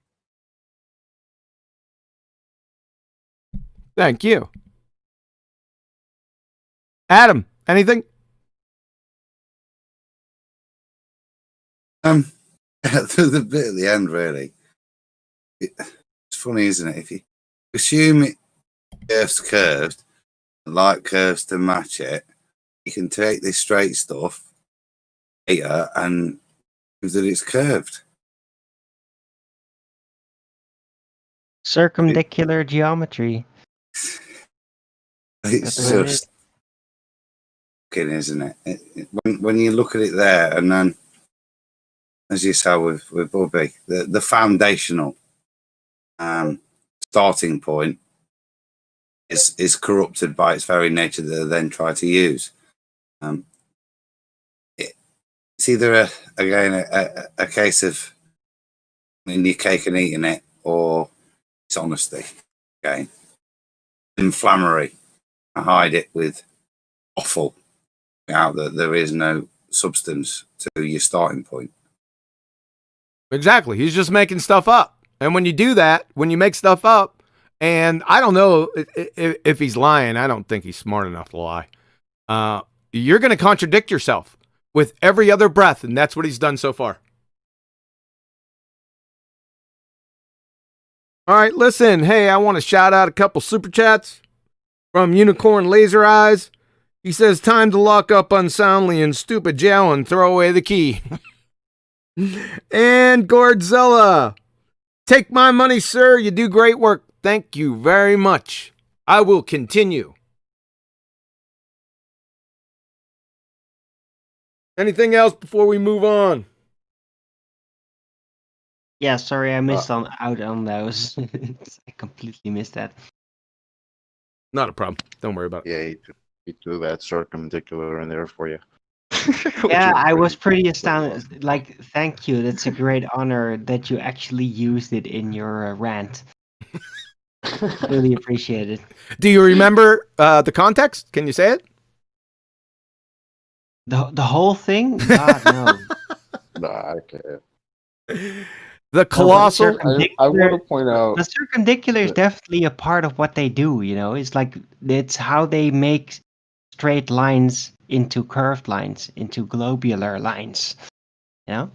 Thank you. Adam, anything? The bit at the end, really. It's funny, isn't it? If you assume the Earth's curved, light curves to match it, you can take this straight stuff here and prove that it's curved. Circumdicular geometry. It's just fucking, isn't it? When you look at it there, and then, as you said with Bubbi, the foundational starting point is corrupted by its very nature that they then try to use. it's either a case of in your cake and eating it, or dishonesty. Okay, inflammatory. I hide it with offal. Now that there is no substance to your starting point. Exactly. He's just making stuff up. And when you do that, when you make stuff up, and I don't know if he's lying, I don't think he's smart enough to lie. You're going to contradict yourself with every other breath, and that's what he's done so far. All right, listen. Hey, I want to shout out a couple super chats from Unicorn Laser Eyes. He says, time to lock up unsoundly in stupid jail and throw away the key. And Gordzilla, take my money, sir. You do great work. Thank you very much. I will continue. Anything else before we move on? Yeah, sorry, I missed out on those. I completely missed that. Not a problem. Don't worry about it. Yeah, he threw that circumdicular in there for you. Yeah, I was pretty astounded. Like, thank you. That's a great honor that you actually used it in your rant. Really appreciate it. Do you remember the context? Can you say it? The whole thing? God, no. Nah, I can't. The colossal. I want to point out The circumdicular is definitely a part of what they do. You know, it's how they make straight lines into curved lines, into globular lines. You know,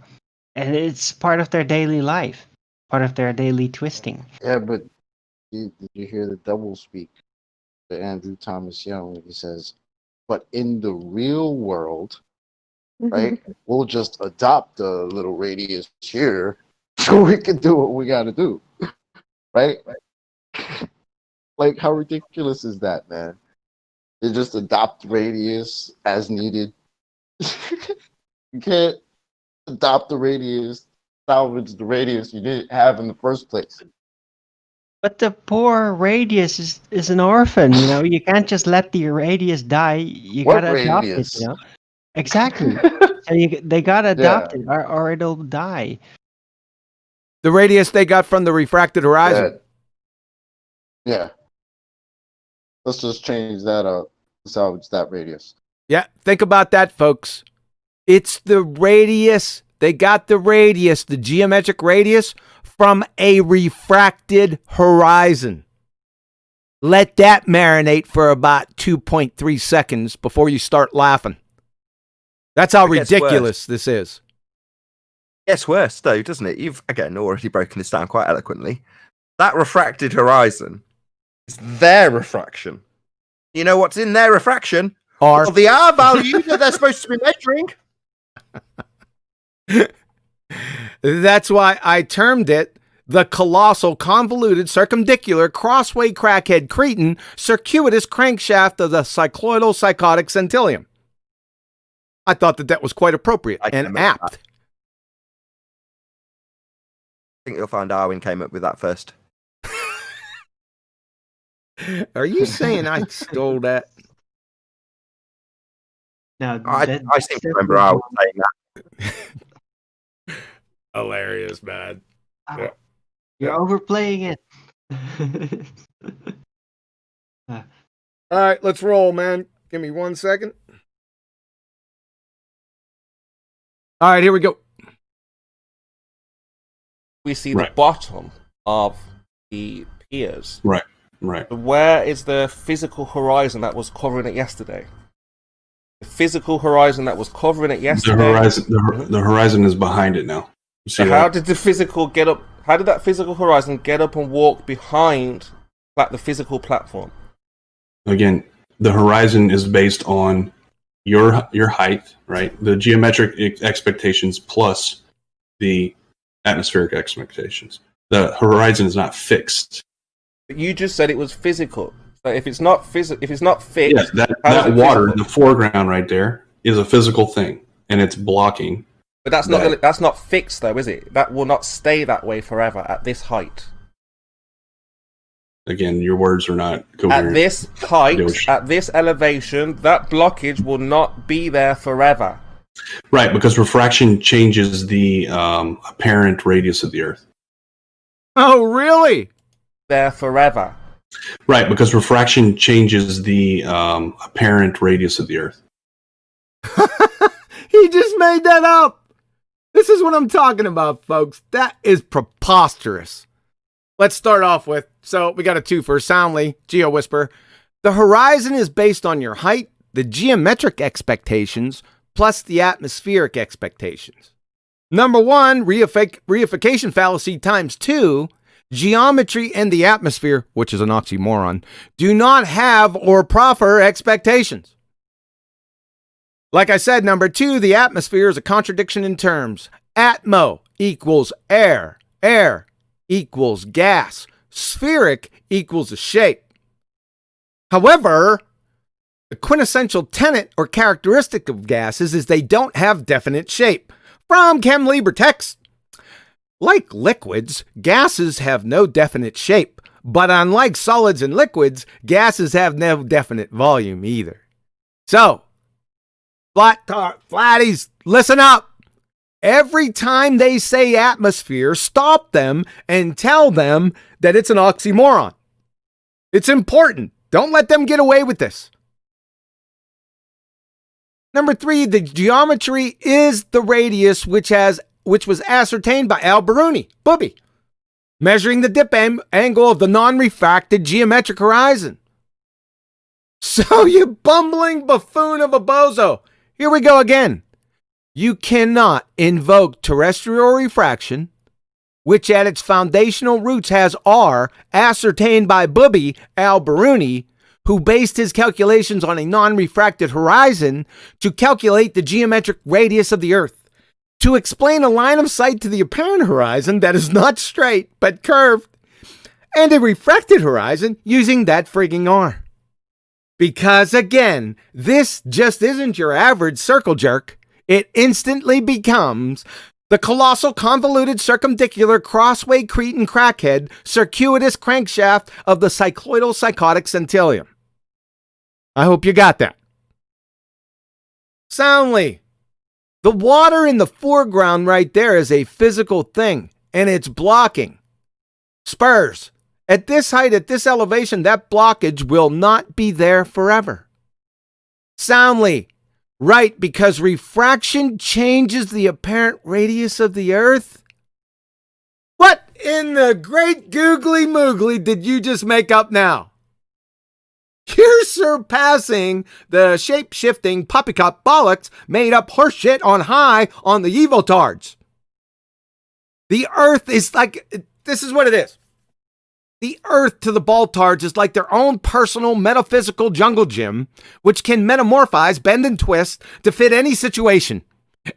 and it's part of their daily life, part of their daily twisting. Yeah, but did you hear the double speak to Andrew Thomas Young? He says, but in the real world, right, we'll just adopt a little radius here so we can do what we got to do, right? Like, how ridiculous is that, man? They just adopt radius as needed. You can't adopt the radius, salvage the radius you didn't have in the first place. But the poor radius is an orphan, you know. You can't just let the radius die. You What gotta adopt it, radius? you know. Exactly. So they gotta adopt it, or it'll die. The radius they got from the refracted horizon. Yeah. Let's just change that up. Salvage that radius. Yeah, think about that, folks. It's the radius. They got the radius, the geometric radius, from a refracted horizon. Let that marinate for about 2.3 seconds before you start laughing. That's how ridiculous this is. Gets worse, though, doesn't it? You've, again, already broken this down quite eloquently. That refracted horizon is their refraction. You know what's in their refraction? Well, the R value that they're supposed to be measuring. That's why I termed it the colossal, convoluted, circumdicular, crossway crackhead cretin circuitous crankshaft of the cycloidal psychotic centillium. I thought that was quite appropriate and apt. I think you'll find Darwin came up with that first. Are you saying I stole that? No, I seem to remember I was saying that. Hilarious, man. Yeah. You're overplaying it. All right, let's roll, man. Give me 1 second. All right, here we go. We see the bottom of the piers. Right. Where is the physical horizon that was covering it yesterday? The physical horizon that was covering it yesterday. The horizon is behind it now. So how did the physical get up? How did that physical horizon get up and walk behind the physical platform? Again, the horizon is based on your height, right? The geometric expectations plus the atmospheric expectations. The horizon is not fixed. But you just said it was physical. So if it's not fixed, yes, that water in the foreground right there is a physical thing, and it's blocking. But that's not fixed, though, is it? That will not stay that way forever at this height. Again, your words are not coherent. At this height, at this elevation, that blockage will not be there forever. Right, because refraction changes the apparent radius of the Earth. Oh, really? There forever. Right, because refraction changes the apparent radius of the Earth. He just made that up. This is what I'm talking about, folks. That is preposterous. Let's start off with, so we got a twofer, Soundly, Geo Whisper. The horizon is based on your height, the geometric expectations, plus the atmospheric expectations. Number one, reification fallacy times 2, geometry and the atmosphere, which is an oxymoron, do not have or proffer expectations. Like I said, number 2, the atmosphere is a contradiction in terms. Atmo equals air. Air equals gas. Spheric equals a shape. However, the quintessential tenet or characteristic of gases is they don't have definite shape. From Chem Libre text. Like liquids, gases have no definite shape. But unlike solids and liquids, gases have no definite volume either. So, flatties, listen up. Every time they say atmosphere, stop them and tell them that it's an oxymoron. It's important. Don't let them get away with this. Number 3, the geometry is the radius which was ascertained by Al-Biruni, Booby, measuring the dip angle of the non-refracted geometric horizon. So, you bumbling buffoon of a bozo, here we go again. You cannot invoke terrestrial refraction, which at its foundational roots has R, ascertained by Booby, Al-Biruni, who based his calculations on a non-refracted horizon to calculate the geometric radius of the Earth, to explain a line of sight to the apparent horizon that is not straight but curved, and a refracted horizon using that frigging R. Because again, this just isn't your average circle jerk. It instantly becomes the colossal convoluted circumdicular crossway cretin crackhead circuitous crankshaft of the cycloidal psychotic centillium. I hope you got that. Soundly. The water in the foreground right there is a physical thing, and it's blocking. Spurs. At this height, at this elevation, that blockage will not be there forever. Soundly. Right, because refraction changes the apparent radius of the Earth? What in the great googly moogly did you just make up now? You're surpassing the shape-shifting poppycock bollocks made up horseshit on high on the evotards. The Earth is like, this is what it is. The Earth to the Baltards is like their own personal metaphysical jungle gym, which can metamorphose, bend, and twist to fit any situation,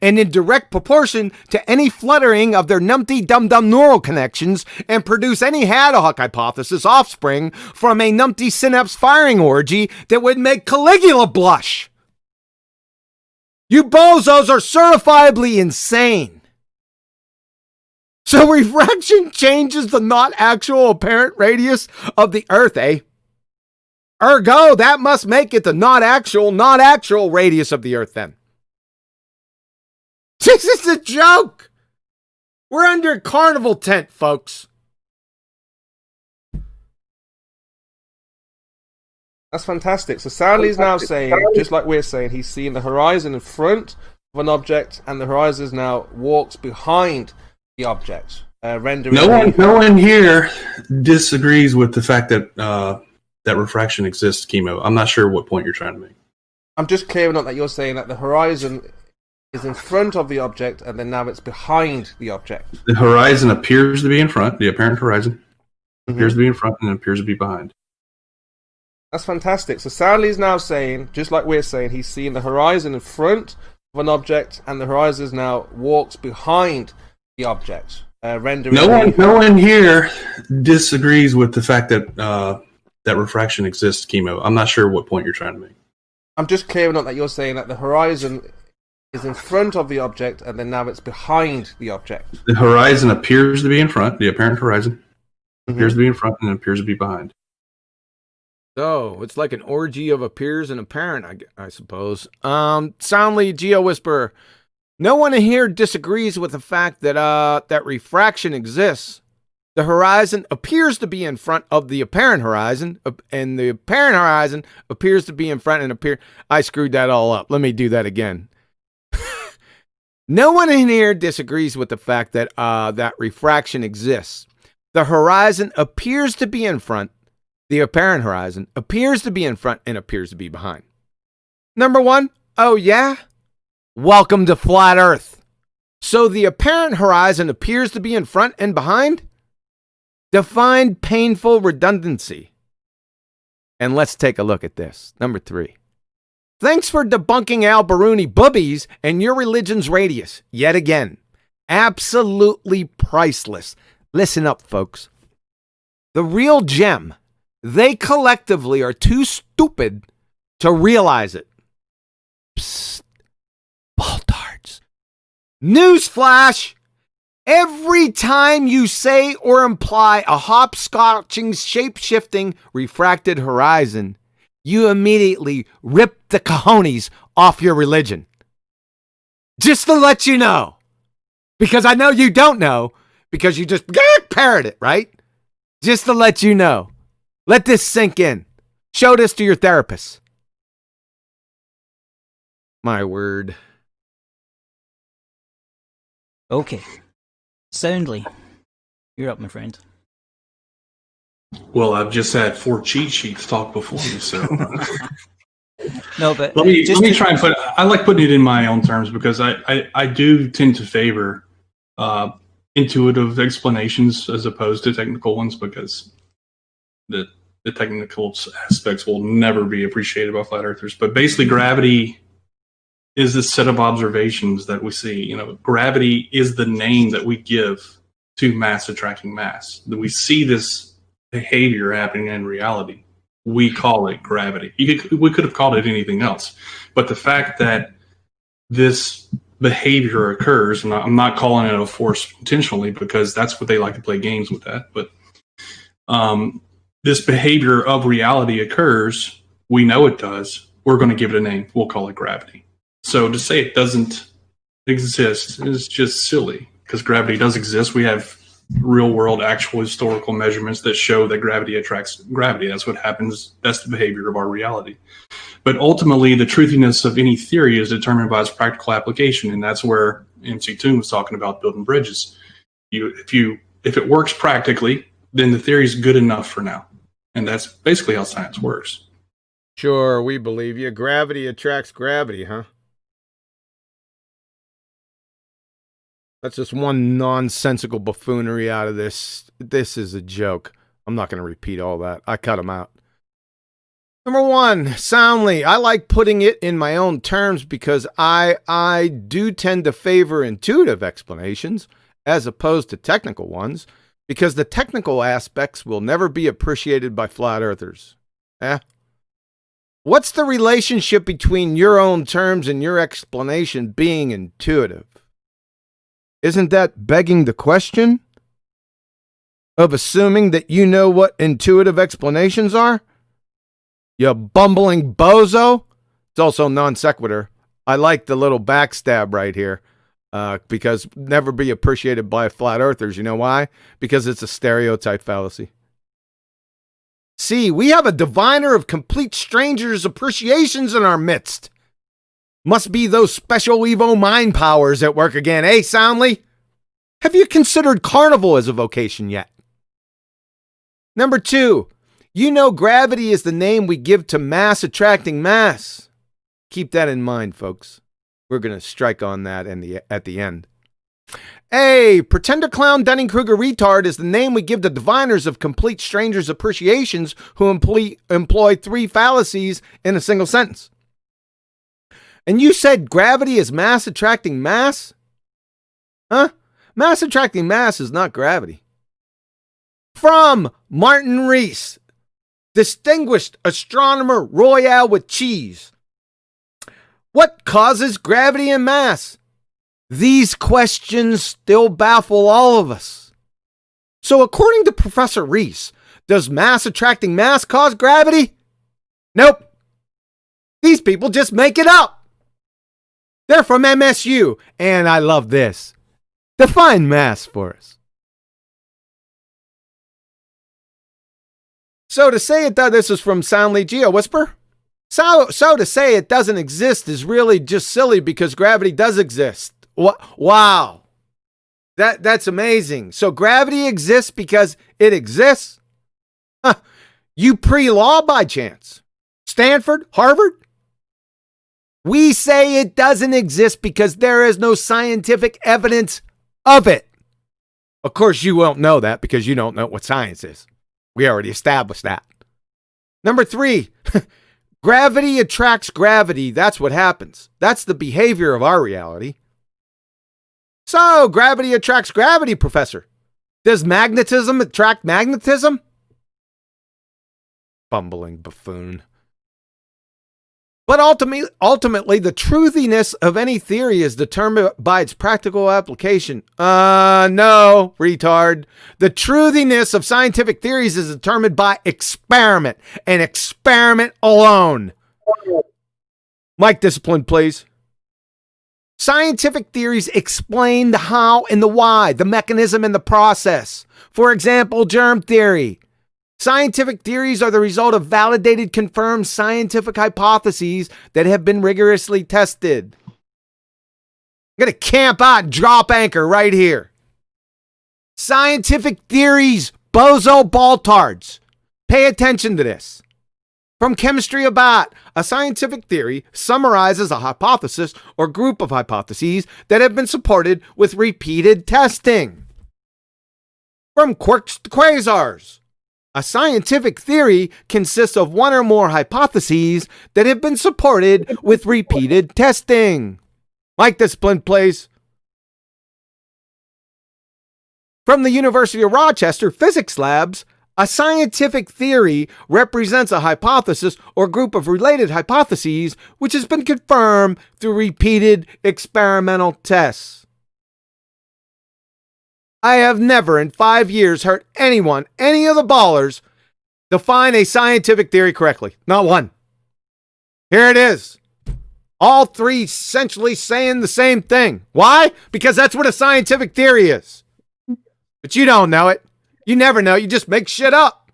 and in direct proportion to any fluttering of their numpty-dum-dum neural connections, and produce any Haddock hypothesis offspring from a numpty synapse firing orgy that would make Caligula blush. You bozos are certifiably insane. So refraction changes the not actual apparent radius of the Earth, eh? Ergo, that must make it the not actual radius of the Earth then. This is a joke! We're under a carnival tent, folks. That's fantastic. So Soundly's now saying, just like we're saying, he's seeing the horizon in front of an object, and the horizon now walks behind the object, rendering. No one here disagrees with the fact that that refraction exists, Chemo. I'm not sure what point you're trying to make. I'm just clearing up that you're saying that the horizon is in front of the object, and then now it's behind the object. The horizon appears to be in front. The apparent horizon appears to be in front and appears to be behind. That's fantastic. So Soundly's now saying, just like we're saying, he's seeing the horizon in front of an object, and the horizon now walks behind the object, rendering. No one here disagrees with the fact that that refraction exists, Chemo. I'm not sure what point you're trying to make. I'm just clearing up that you're saying that the horizon is in front of the object, and then now it's behind the object. The horizon appears to be in front. The apparent horizon appears to be in front and appears to be behind. So it's like an orgy of appears and apparent, I suppose. Soundly Geo Whisperer. No one here disagrees with the fact that that refraction exists. The horizon appears to be in front of the apparent horizon, and the apparent horizon appears to be in front and appear. I screwed that all up. Let me do that again. No one in here disagrees with the fact that that refraction exists. The horizon appears to be in front. The apparent horizon appears to be in front and appears to be behind. Number one, oh yeah? Welcome to Flat Earth. So the apparent horizon appears to be in front and behind? Define painful redundancy. And let's take a look at this. Number 3. Thanks for debunking Al Baruni boobies and your religion's radius. Yet again. Absolutely priceless. Listen up, folks. The real gem. They collectively are too stupid to realize it. Psst. Ball darts. Newsflash! Every time you say or imply a hopscotching, shape-shifting, refracted horizon, you immediately rip the cojones off your religion. Just to let you know. Because I know you don't know, because you just parrot it, right? Just to let you know. Let this sink in. Show this to your therapist. My word. Okay. Soundly. You're up, my friend. Well, I've just had 4 cheat sheets talk before me, so No, but let me try and put. I like putting it in my own terms because I do tend to favor intuitive explanations as opposed to technical ones because the technical aspects will never be appreciated by flat earthers. But basically, gravity is this set of observations that we see. You know, gravity is the name that we give to mass attracting mass. That we see this behavior happening in reality. We call it gravity. We could have called it anything else. But the fact that this behavior occurs, and I'm not calling it a force intentionally because that's what they like to play games with that, but this behavior of reality occurs, we know it does, we're going to give it a name, we'll call it gravity. So to say it doesn't exist is just silly, because gravity does exist. We have real world, actual historical measurements that show that gravity attracts gravity. That's what happens. That's the behavior of our reality. But ultimately, the truthiness of any theory is determined by its practical application, and that's where MC Toon was talking about building bridges. If it works practically, then the theory is good enough for now, and that's basically how science works. Sure, we believe you. Gravity attracts gravity, huh? That's just one nonsensical buffoonery out of this. This is a joke. I'm not going to repeat all that. I cut them out. Number 1, soundly. I like putting it in my own terms because I do tend to favor intuitive explanations as opposed to technical ones, because the technical aspects will never be appreciated by flat earthers. What's the relationship between your own terms and your explanation being intuitive? Isn't that begging the question of assuming that you know what intuitive explanations are? You bumbling bozo. It's also non sequitur. I like the little backstab right here because never be appreciated by flat earthers. You know why? Because it's a stereotype fallacy. See, we have a diviner of complete strangers' appreciations in our midst. Must be those special Evo mind powers at work again, eh, Soundly? Have you considered carnival as a vocation yet? Number 2, you know gravity is the name we give to mass attracting mass. Keep that in mind, folks. We're going to strike on that at the end. Hey, pretender clown Dunning-Kruger retard is the name we give to diviners of complete strangers' appreciations who employ 3 fallacies in a single sentence. And you said gravity is mass attracting mass? Huh? Mass attracting mass is not gravity. From Martin Rees, distinguished astronomer royale with cheese. What causes gravity and mass? These questions still baffle all of us. So according to Professor Rees, does mass attracting mass cause gravity? Nope. These people just make it up. They're from MSU, and I love this. Define mass for us. So to say it does, this is from Soundly Geo Whisper. So to say it doesn't exist is really just silly because gravity does exist. Wow. That's amazing. So gravity exists because it exists? Huh. You pre-law by chance? Stanford? Harvard? We say it doesn't exist because there is no scientific evidence of it. Of course, you won't know that because you don't know what science is. We already established that. Number 3, gravity attracts gravity. That's what happens. That's the behavior of our reality. So, gravity attracts gravity, Professor. Does magnetism attract magnetism? Bumbling buffoon. But ultimately, the truthiness of any theory is determined by its practical application. No, retard. The truthiness of scientific theories is determined by experiment, and experiment alone. Mic discipline, please. Scientific theories explain the how and the why, the mechanism and the process. For example, germ theory. Scientific theories are the result of validated, confirmed scientific hypotheses that have been rigorously tested. I'm going to camp out and drop anchor right here. Scientific theories, bozo baltards. Pay attention to this. From Chemistry About, a scientific theory summarizes a hypothesis or group of hypotheses that have been supported with repeated testing. From Quarks to Quasars. A scientific theory consists of one or more hypotheses that have been supported with repeated testing. Mic discipline, please. From the University of Rochester Physics Labs, a scientific theory represents a hypothesis or group of related hypotheses which has been confirmed through repeated experimental tests. I have never in 5 years heard anyone, any of the ballers, define a scientific theory correctly. Not one. Here it is. All three essentially saying the same thing. Why? Because that's what a scientific theory is. But you don't know it. You never know. You just make shit up.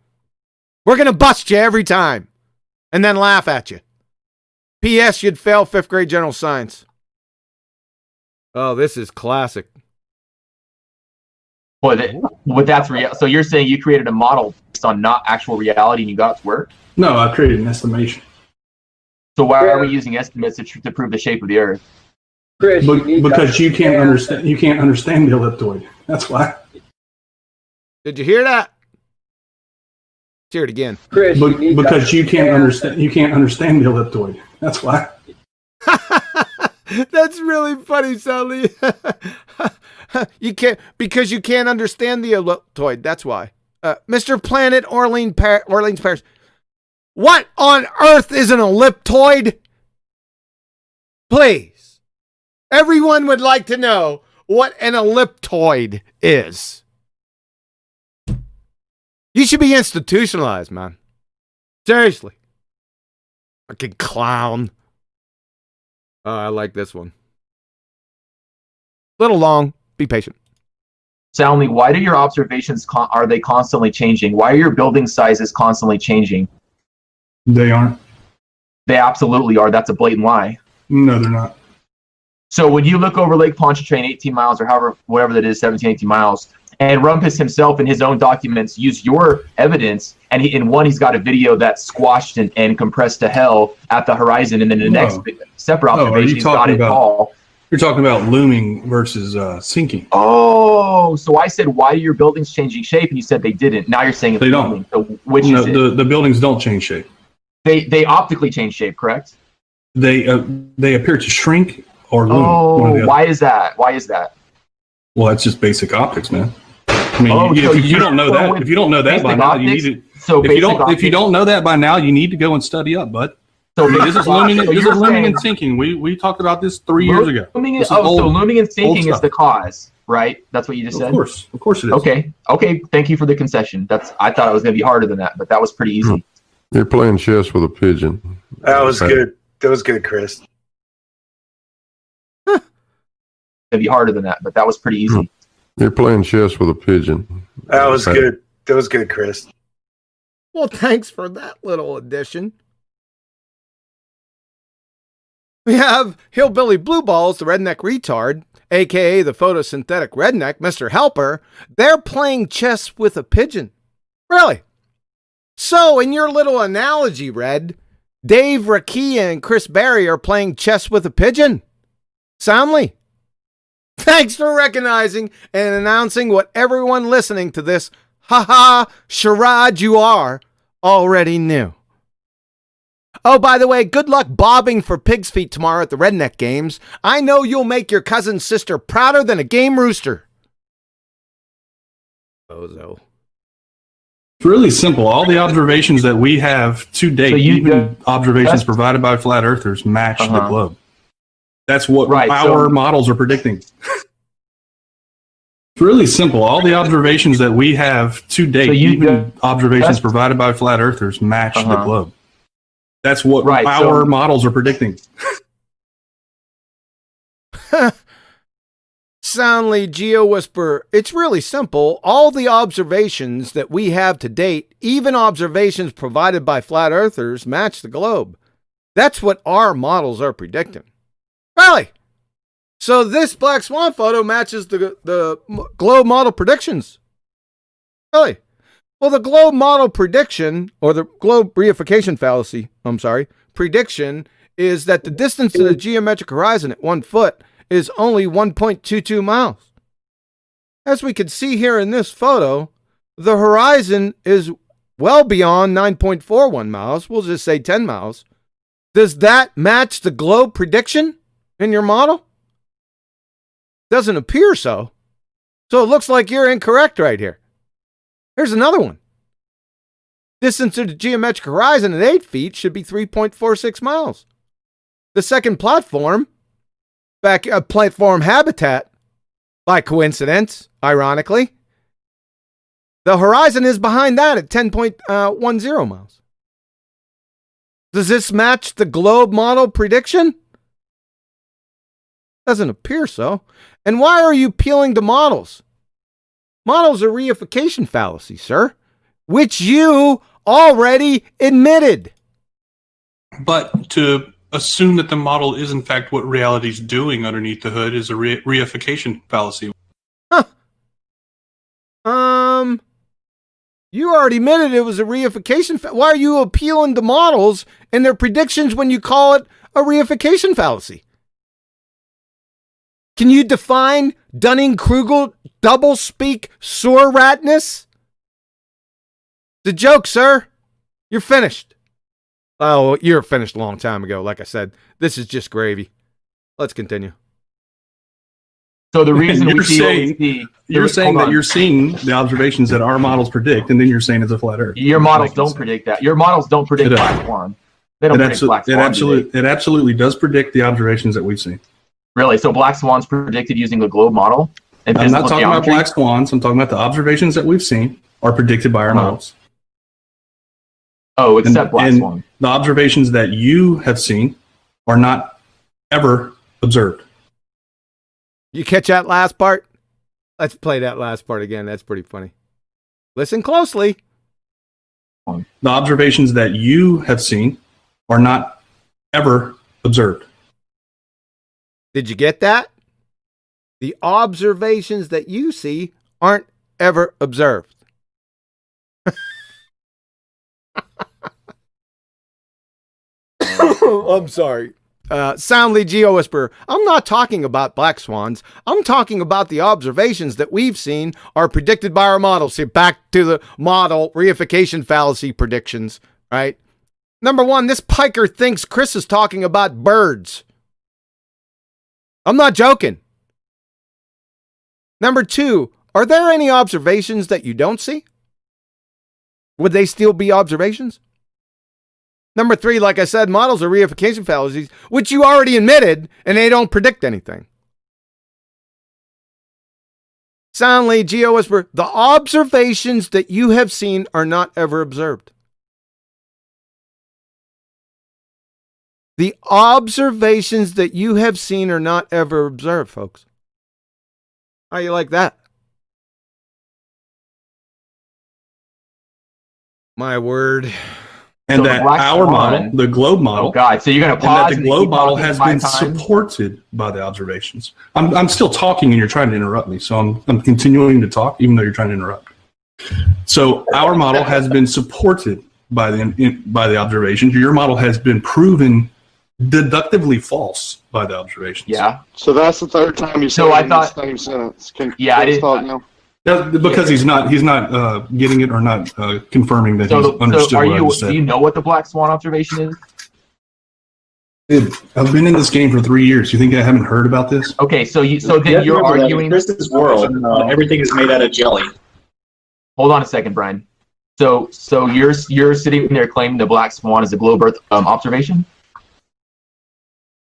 We're going to bust you every time and then laugh at you. P.S. You'd fail 5th grade general science. Oh, this is classic. But that's real. So you're saying you created a model based on not actual reality and you got it to work? No, I created an estimation. So why are we using estimates to prove the shape of the Earth? Chris, because you can't understand. You can't understand the elliptoid. That's why. Did you hear that? Let's hear it again. Chris, because you can't understand. You can't understand the elliptoid. That's why. That's really funny, Sally. You can't, because you can't understand the elliptoid. That's why. Mr. Planet Orleans Paris. What on earth is an elliptoid? Please. Everyone would like to know what an elliptoid is. You should be institutionalized, man. Seriously. Fucking clown. Oh, I like this one. Little long. Be patient. Soundly, why do your observations, are they constantly changing? Why are your building sizes constantly changing? They aren't. They absolutely are. That's a blatant lie. No, they're not. So when you look over Lake Pontchartrain 18 miles or however, whatever that is, 17, 18 miles, and Rumpus himself in his own documents used your evidence, and he's got a video that's squashed and compressed to hell at the horizon, and then the next separate observation, he's got it tall. You're talking about looming versus sinking. Oh, so I said, why are your buildings changing shape? And you said they didn't. Now you're saying it's they looming. don't. So which is it? The buildings don't change shape. They optically change shape, correct? They appear to shrink or loom. Oh, why is that? Why is that? Well, it's just basic optics, man. I mean, if you don't know that, if you don't know that by now, you need to. So if you don't know that by now, you need to go and study up, bud. So this is looming. This is looming and sinking. We talked about this 3 years ago. So looming and sinking is the cause, right? That's what you just said. Of course it is. Okay. Thank you for the concession. I thought it was going to be harder than that, but that was pretty easy. You're playing chess with a pigeon. That was good. That was good, Chris. It'd be harder than that, but that was pretty easy. You're playing chess with a pigeon. That was good. That was good, Chris. Well, thanks for that little addition. We have Hillbilly Blue Balls, the redneck retard, aka the photosynthetic redneck, Mr. Helper. They're playing chess with a pigeon. Really? So, in your little analogy, Red, Dave Rakia and Chris Berry are playing chess with a pigeon? Soundly? Thanks for recognizing and announcing what everyone listening to this ha-ha charade you are already knew. Oh, by the way, good luck bobbing for pig's feet tomorrow at the Redneck Games. I know you'll make your cousin's sister prouder than a game rooster. Bozo. It's really simple. All the observations that we have to date, even observations provided by flat earthers, match the globe. That's what our models are predicting. It's really simple. All the observations that we have to date, even observations provided by flat earthers, match the globe. That's what our models are predicting. Soundly Geo Whisper, it's really simple. All the observations that we have to date, even observations provided by flat earthers, match the globe. That's what our models are predicting. Really? So this Black Swan photo matches the globe model predictions. Really? Well, the globe model prediction, or the globe reification fallacy, prediction is that the distance to the geometric horizon at 1 foot is only 1.22 miles. As we can see here in this photo, the horizon is well beyond 9.41 miles. We'll just say 10 miles. Does that match the globe prediction in your model? Doesn't appear so. So it looks like you're incorrect right here. Here's another one. Distance to the geometric horizon at 8 feet should be 3.46 miles. The second platform, platform habitat, by coincidence, ironically, the horizon is behind that at 10.10 miles. Does this match the globe model prediction? Doesn't appear so. And why are you peeling the models? Models are reification fallacy, sir, which you already admitted. But to assume that the model is in fact what reality's doing underneath the hood is a reification fallacy. You already admitted it was a reification. Why are you appealing the models and their predictions when you call it a reification fallacy? Can you define Dunning-Kruger double-speak sewer ratness? The joke, sir. You're finished. Oh, you're finished a long time ago. Like I said, this is just gravy. Let's continue. So the reason you're saying that you're seeing the observations that our models predict, and then you're saying it's a flat Earth. Your models don't predict that. Your models don't predict Black Swan. They don't predict Black Swan. It absolutely does predict the observations that we've seen. Really? So Black Swan's predicted using the globe model? And I'm not talking about Black Swans. I'm talking about the observations that we've seen are predicted by our models. Oh, except Black Swan. The observations that you have seen are not ever observed. You catch that last part? Let's play that last part again. That's pretty funny. Listen closely. The observations that you have seen are not ever observed. Did you get that? The observations that you see aren't ever observed. I'm sorry. Soundly Geo Whisperer, I'm not talking about black swans. I'm talking about the observations that we've seen are predicted by our models. See, back to the model reification fallacy predictions, right? Number one, this piker thinks Chris is talking about birds. I'm not joking. Number two, are there any observations that you don't see? Would they still be observations? Number three, like I said, models are reification fallacies, which you already admitted, and they don't predict anything. Soundly, Geo Whisper, the observations that you have seen are not ever observed. The observations that you have seen are not ever observed, folks. How you like that? My word. And So the that Black our Swan- model, the globe model, Oh God! So you're gonna and pause that the and globe keep model talking has my been time? supported by the observations. I'm still talking and you're trying to interrupt me, so I'm continuing to talk even though you're trying to interrupt. So our model has been supported by the observations. Your model has been proven deductively false by the observations. Yeah. So that's the third time you said So it I in thought- the same sentence. Can Yeah, I Chris didn't- talk now? Because he's not getting it or not confirming that he's understood what I just do said. you know what the Black Swan observation is? Dude, I've been in this game for 3 years. You think I haven't heard about this? Okay, so then you're remember that arguing. in Chris's world, everything is made out of jelly. Hold on a second, Brian. So you're sitting there claiming the Black Swan is a globe Earth observation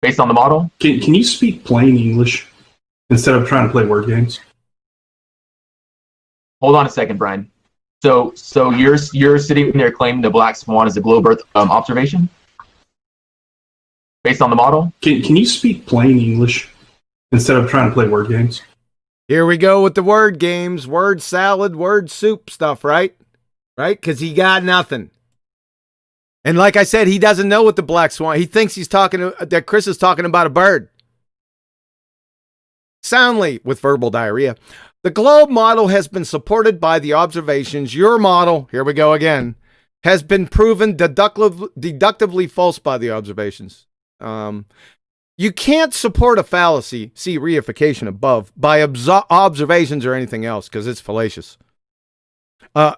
based on the model? Can you speak plain English instead of trying to play word games? Hold on a second, Brian. So you're sitting there claiming the Black Swan is a globe Earth observation based on the model? Can you speak plain English instead of trying to play word games? Here we go with the word games, word salad, word soup stuff, right? Right? Because he got nothing. And like I said, he doesn't know what the Black Swan. He thinks that Chris is talking about a bird. Soundly with verbal diarrhea. The globe model has been supported by the observations. Your model, here we go again, has been proven deductively false by the observations. You can't support a fallacy, see reification above, by observations or anything else because it's fallacious.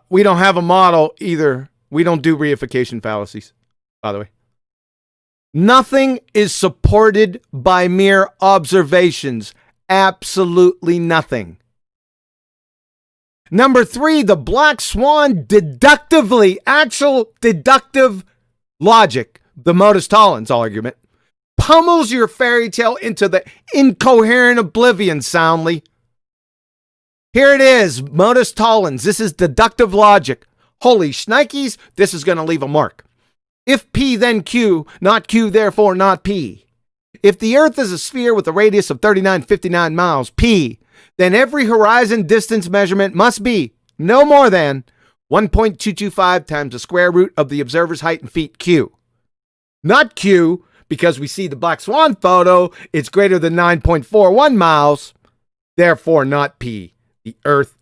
We don't have a model either. We don't do reification fallacies, by the way. Nothing is supported by mere observations. Absolutely nothing. Number 3, the Black Swan actual deductive logic, the Modus Tollens argument, pummels your fairy tale into the incoherent oblivion soundly. Here it is, Modus Tollens. This is deductive logic. Holy shnikes, this is going to leave a mark. If P, then Q, not Q, therefore not P. If the Earth is a sphere with a radius of 3959 miles, P, then every horizon distance measurement must be no more than 1.225 times the square root of the observer's height in feet, Q. Not Q, because we see the Black Swan photo, it's greater than 9.41 miles, therefore not P. The Earth,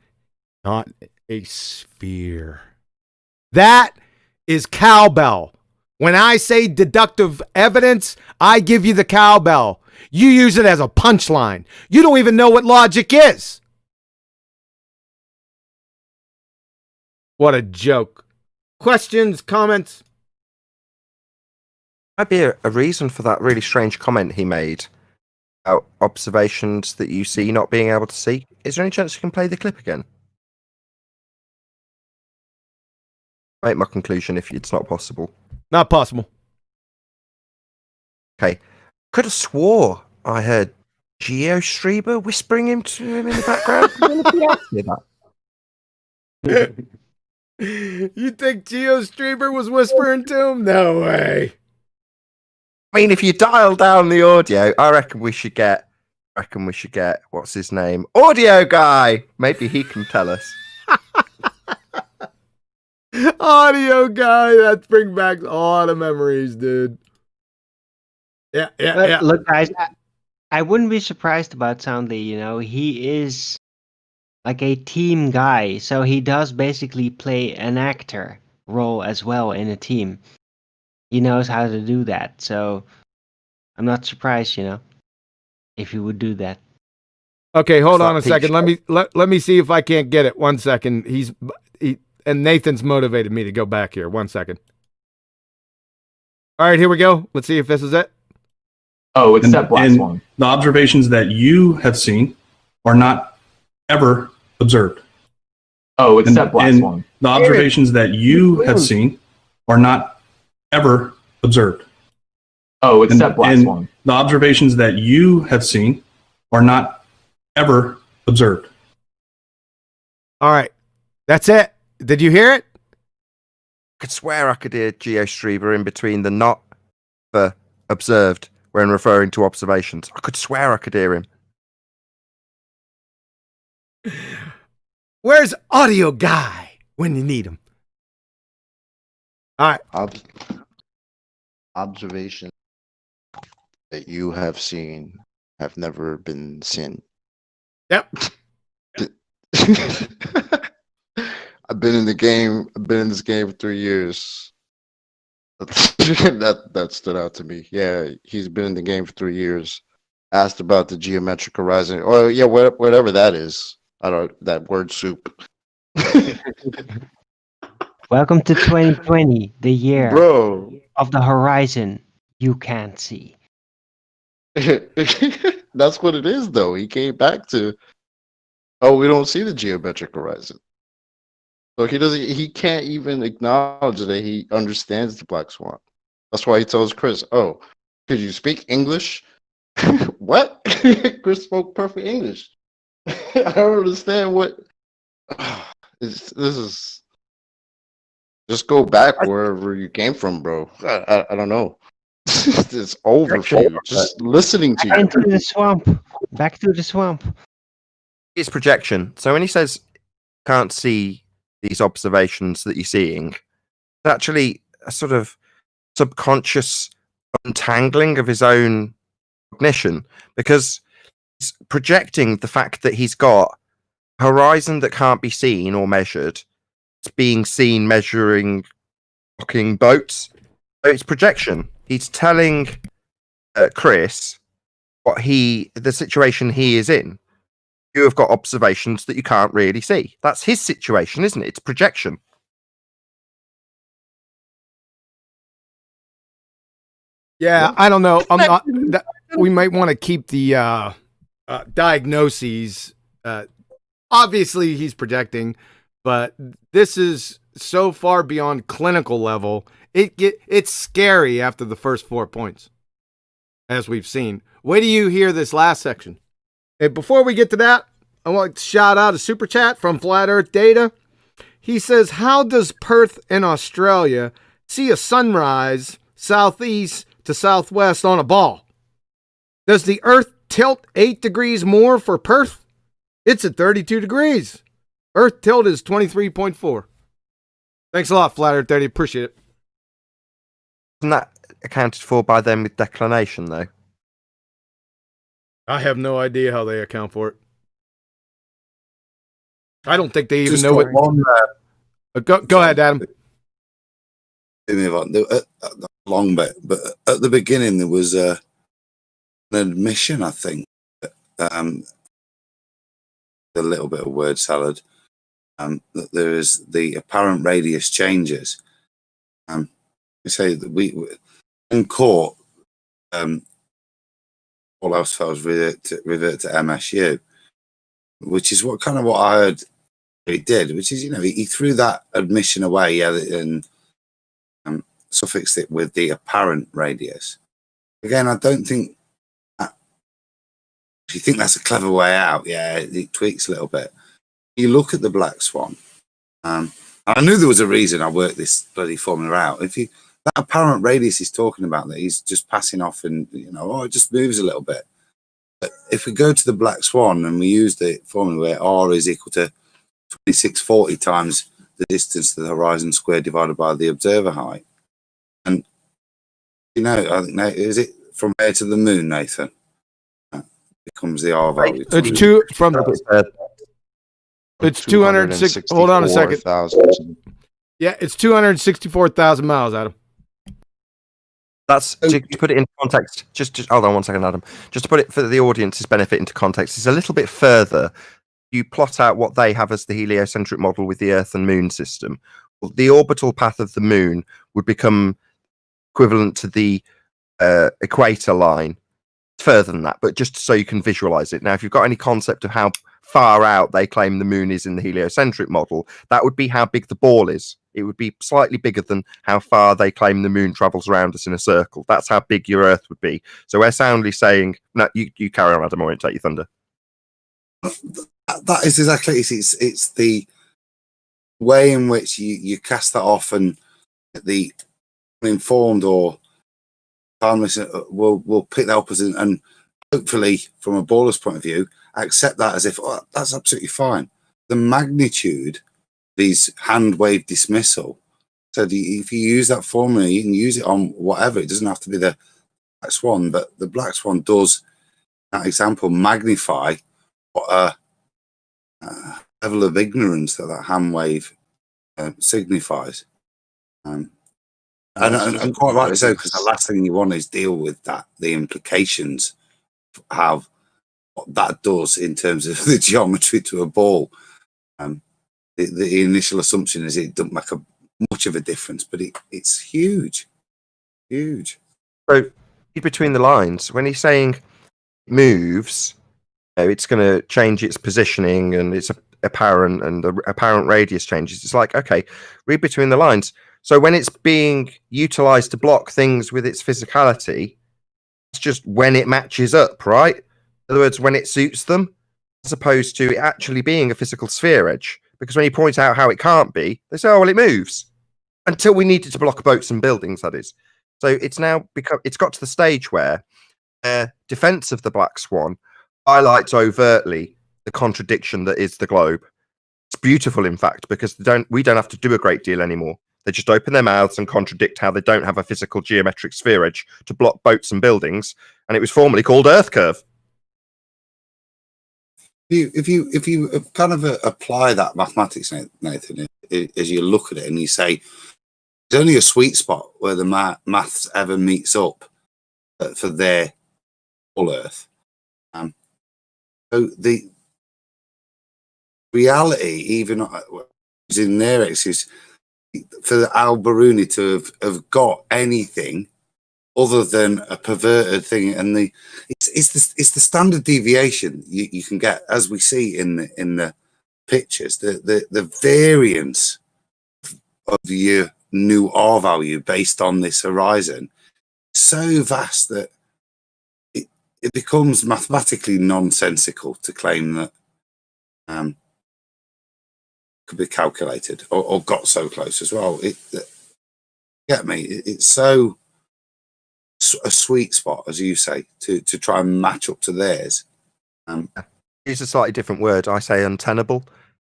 not a sphere. That is cowbell. When I say deductive evidence, I give you the cowbell. You use it as a punchline. You don't even know what logic is. What a joke. Questions, comments? Might be a reason for that really strange comment he made about observations that you see not being able to see. Is there any chance you can play the clip again? Make my conclusion if it's not possible. Not possible. Okay. Could have swore I heard GeoStreamer whispering him to him in the background. You think GeoStreamer was whispering to him? No way. I mean, if you dial down the audio, I reckon we should get, what's his name? Audio guy! Maybe he can tell us. Audio guy, that brings back a lot of memories, dude. Yeah. Look, guys, I wouldn't be surprised about Soundly. You know, he is like a team guy, so he does basically play an actor role as well in a team. He knows how to do that, so I'm not surprised, you know, if he would do that. Okay, hold on a second. Let me see if I can't get it. 1 second. And Nathan's motivated me to go back here. 1 second. All right, here we go. Let's see if this is it. Oh, it's that Black Swan. The observations that you have seen are not ever observed. Oh, it's that Black Swan. The observations that you have seen are not ever observed. Oh, it's that Black Swan. The observations that you have seen are not ever observed. All right. That's it. Did you hear it? I could swear I could hear GeoStreamer in between the not, the observed when referring to observations. I could swear I could hear him. Where's audio guy when you need him? All right. Observations that you have seen have never been seen. Yep. I've been in the game. I've been in this game for 3 years. That stood out to me. Yeah, he's been in the game for 3 years. Asked about the geometric horizon. Oh yeah, whatever that is. I don't that word soup. Welcome to 2020, the year Bro. of the horizon you can't see. That's what it is, though. He came back to, oh, we don't see the geometric horizon. So he can't even acknowledge that he understands the Black Swan. That's why he tells Chris, oh, could you speak English? What? Chris spoke perfect English. I don't understand what. This is. Just go back wherever you came from, bro. I don't know. It's over for you. Just listening to you. Into the swamp. Back to the swamp. It's projection. So when he says can't see these observations that you're seeing, it's actually a sort of subconscious untangling of his own cognition, because he's projecting the fact that he's got a horizon that can't be seen or measured. It's being seen measuring fucking boats. So it's projection. He's telling Chris the situation he is in. You have got observations that you can't really see. That's his situation, isn't it? It's projection. Yeah, I don't know. I'm not. We might want to keep the diagnoses. Obviously, he's projecting, but this is so far beyond clinical level. It's scary after the first 4 points, as we've seen. Wait till you hear this last section. And before we get to that, I want to shout out a super chat from Flat Earth Data. He says, how does Perth in Australia see a sunrise southeast to southwest on a ball? Does the Earth tilt 8 degrees more for Perth? It's at 32 degrees. Earth tilt is 23.4. Thanks a lot, Flat Earth Data. Appreciate it. Isn't that accounted for by them with declination, though? I have no idea how they account for it. I don't think they even know what. Go ahead, Adam. Long bit, but at the beginning there was an admission, I think. A little bit of word salad. That there is the apparent radius changes. We say that we in court. All else fails, revert to MSU, which is what I heard he did, which is, he threw that admission away, and suffixed it with the apparent radius. Again, I don't think if you think that's a clever way out, it tweaks a little bit. You look at the Black Swan, I knew there was a reason I worked this bloody formula out. That apparent radius he's talking about, that he's just passing off and, it just moves a little bit. But if we go to the Black Swan and we use the formula where R is equal to 2640 times the distance to the horizon squared divided by the observer height. And, I think, is it from here to the moon, Nathan? Becomes the R value. It's it's 206. Hold on a second. Yeah, it's 264,000 miles, Adam. That's to put it in context. Just hold on 1 second, Adam. Just to put it for the audience's benefit into context, it's a little bit further. You plot out what they have as the heliocentric model with the Earth and Moon system. The orbital path of the Moon would become equivalent to the equator line. Further than that, but just so you can visualize it. Now, if you've got any concept of how far out they claim the Moon is in the heliocentric model, that would be how big the ball is. It would be slightly bigger than how far they claim the Moon travels around us in a circle. That's how big your Earth would be. So we're soundly saying, no, you carry on, Adam, I won't take your thunder. That is exactly it's the way in which you cast that off, and the uninformed or we'll pick that up as and hopefully, from a baller's point of view, accept that as if that's absolutely fine. The magnitude, these hand wave dismissal. So if you use that formula, you can use it on whatever. It doesn't have to be the Black Swan, but the Black Swan does, that example, magnify what a level of ignorance that hand wave signifies. And quite rightly so, because the last thing you want is deal with that, the implications of what that does in terms of the geometry to a ball. The initial assumption is it doesn't make much of a difference, but it's huge. So, between the lines, when he's saying moves, it's going to change its positioning and its apparent, and the apparent radius changes. It's like, okay, read between the lines. So when it's being utilized to block things with its physicality, it's just when it matches up, right? In other words, when it suits them, as opposed to it actually being a physical sphere edge. Because when you point out how it can't be, they say, oh, well, it moves. Until we need it to block boats and buildings, that is. So it's now it's got to the stage where defense of the Black Swan highlights overtly the contradiction that is the globe. It's beautiful, in fact, because we don't have to do a great deal anymore. They just open their mouths and contradict how they don't have a physical geometric sphere edge to block boats and buildings, and it was formerly called Earth curve. If you kind of apply that mathematics, Nathan, as you look at it and you say there's only a sweet spot where the maths ever meets up for their whole Earth. So the reality, even in their is for Al-Biruni to have got anything other than a perverted thing, and it's the standard deviation you can get, as we see in the pictures, the variance of your new R value based on this horizon so vast that it becomes mathematically nonsensical to claim that could be calculated or got so close as well. Get me? It's so a sweet spot, as you say, to try and match up to theirs. Use a slightly different word. I say untenable.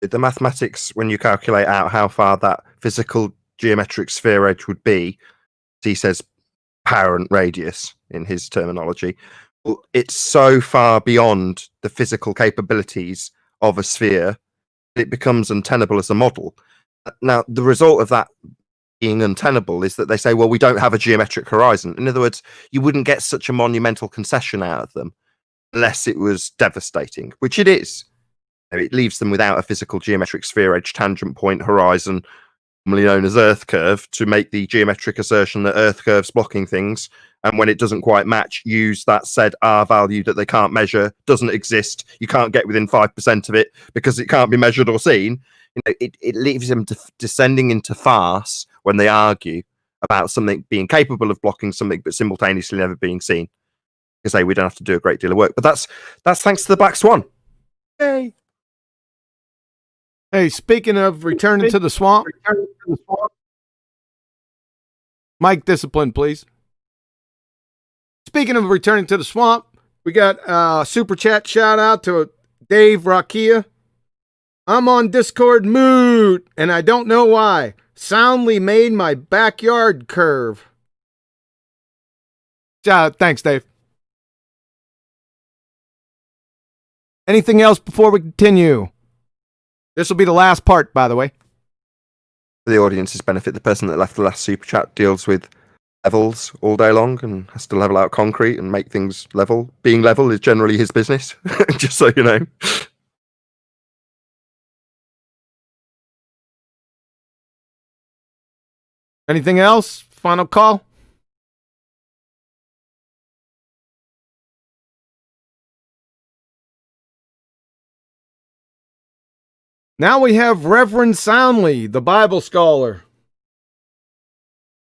The mathematics, when you calculate out how far that physical geometric sphere edge would be, he says apparent radius in his terminology. Well, it's so far beyond the physical capabilities of a sphere, it becomes untenable as a model. Now, the result of that being untenable is that they say, well, we don't have a geometric horizon. In other words, you wouldn't get such a monumental concession out of them unless it was devastating, which it is. It leaves them without a physical geometric sphere edge tangent point horizon, commonly known as Earth curve, to make the geometric assertion that Earth curve's blocking things, and when it doesn't quite match, use that said R value that they can't measure, doesn't exist, you can't get within 5% of it because it can't be measured or seen. You know, it leaves them descending into farce when they argue about something being capable of blocking something but simultaneously never being seen. Because we don't have to do a great deal of work, but that's thanks to the Black Swan. Yay! Hey, speaking of returning to the swamp, Mike, discipline, please. Speaking of returning to the swamp, we got a super chat shout out to Dave Rakia. I'm on Discord mood, and I don't know why. Soundly made my backyard curve. Thanks, Dave. Anything else before we continue? This will be the last part, by the way. For the audience's benefit, the person that left the last super chat deals with levels all day long and has to level out concrete and make things level. Being level is generally his business, just so you know. Anything else? Final call? Now we have Reverend Soundly, the Bible scholar.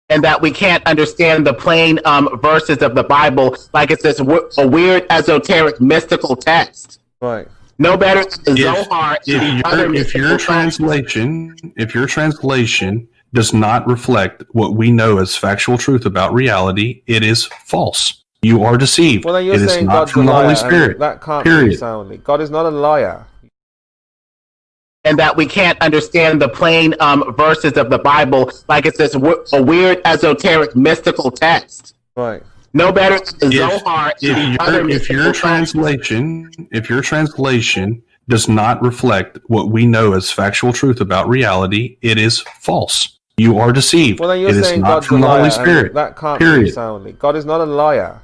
And that we can't understand the plain verses of the Bible like it's this a weird, esoteric, mystical text. Right. No better than Zohar. If your translation does not reflect what we know as factual truth about reality, it is false. You are deceived. Well, then you're It is saying not God's a from the liar, Holy Spirit. and that can't be Period. soundly. God is not a liar. And that we can't understand the plain verses of the Bible like it's this a weird, esoteric, mystical text. Right. No better than Zohar. If your translation does not reflect what we know as factual truth about reality, it is false. You are deceived. Well, then you're it is saying not God's a from the liar, Holy Spirit. and that can't be Period. soundly. God is not a liar.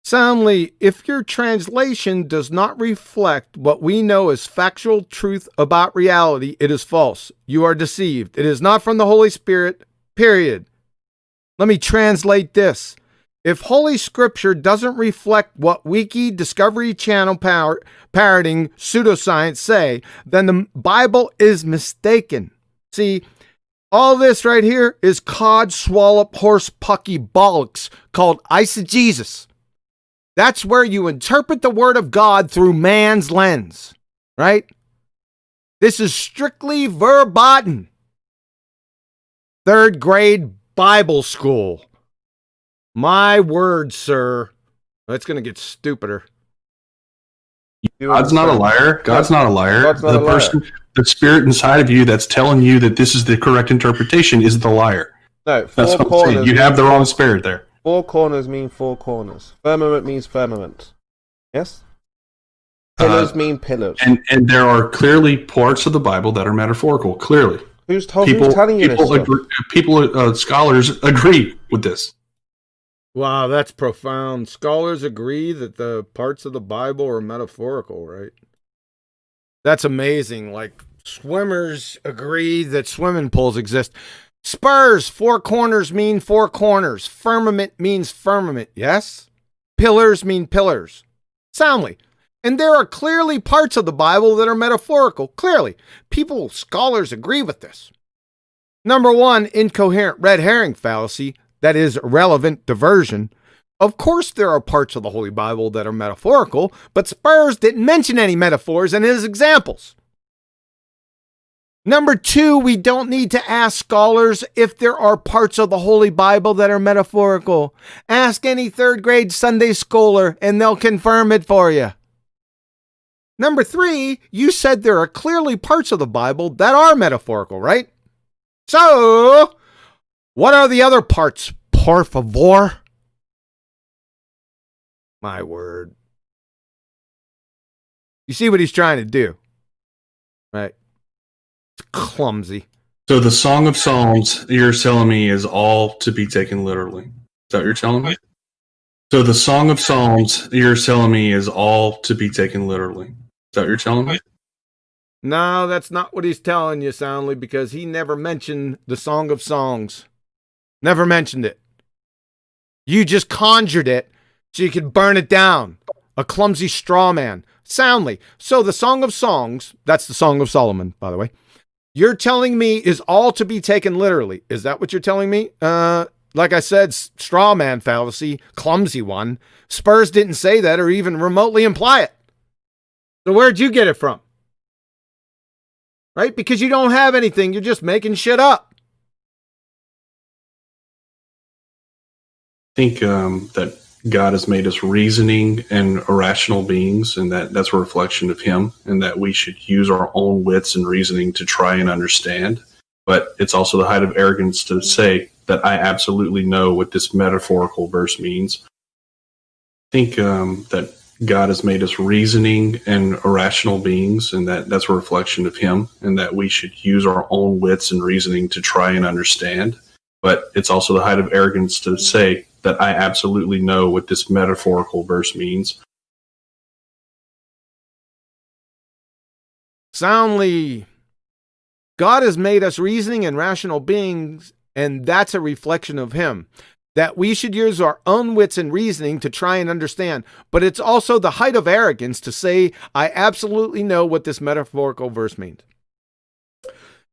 Soundly, if your translation does not reflect what we know as factual truth about reality, it is false. You are deceived. It is not from the Holy Spirit, period. Let me translate this. If Holy Scripture doesn't reflect what Wiki, Discovery Channel, parroting pseudoscience say, then the Bible is mistaken. See, all this right here is cod, swallop, horse, pucky bollocks called eisegesis. That's where you interpret the Word of God through man's lens, right? This is strictly verboten. Third grade Bible school. My word, sir. It's going to get stupider. God's not a liar. God's not a liar. God's not The a liar. person, the spirit inside of you that's telling you that this is the correct interpretation is the liar. No, That's four what I'm saying. corners. You have the wrong spirit there. Four corners mean four corners. Firmament means firmament. Yes? Pillars mean pillars. And there are clearly parts of the Bible that are metaphorical. Clearly, Who's telling you this stuff? Scholars agree with this. Wow, that's profound. Scholars agree that the parts of the Bible are metaphorical, right? That's amazing. Like, swimmers agree that swimming pools exist. Spurs, four corners mean four corners. Firmament means firmament, yes? Pillars mean pillars. Soundly. And there are clearly parts of the Bible that are metaphorical. Clearly. Scholars agree with this. Number one, incoherent red herring fallacy. That is irrelevant diversion. Of course there are parts of the Holy Bible that are metaphorical, but Spurs didn't mention any metaphors in his examples. Number two, we don't need to ask scholars if there are parts of the Holy Bible that are metaphorical. Ask any third grade Sunday scholar and they'll confirm it for you. Number three, you said there are clearly parts of the Bible that are metaphorical, right? So, what are the other parts, por favor? My word. You see what he's trying to do, right? It's clumsy. So the Song of Psalms, you're telling me, is all to be taken literally. Is that what you're telling me? So the Song of Psalms, you're telling me, is all to be taken literally. Is that what you're telling me? No, that's not what he's telling you, Soundly, because he never mentioned the Song of Songs. Never mentioned it. You just conjured it so you could burn it down. A clumsy straw man. Soundly. So the Song of Songs, that's the Song of Solomon, by the way, you're telling me is all to be taken literally. Is that what you're telling me? Like I said, straw man fallacy, clumsy one. Spurs didn't say that or even remotely imply it. So where'd you get it from? Right? Because you don't have anything. You're just making shit up. I think that God has made us reasoning and irrational beings, and that's a reflection of Him, and that we should use our own wits and reasoning to try and understand. But it's also the height of arrogance to say that I absolutely know what this metaphorical verse means. I think that God has made us reasoning and irrational beings, and that's a reflection of Him, and that we should use our own wits and reasoning to try and understand. But it's also the height of arrogance to say that I absolutely know what this metaphorical verse means. Soundly. God has made us reasoning and rational beings, and that's a reflection of Him. That we should use our own wits and reasoning to try and understand. But it's also the height of arrogance to say, I absolutely know what this metaphorical verse means.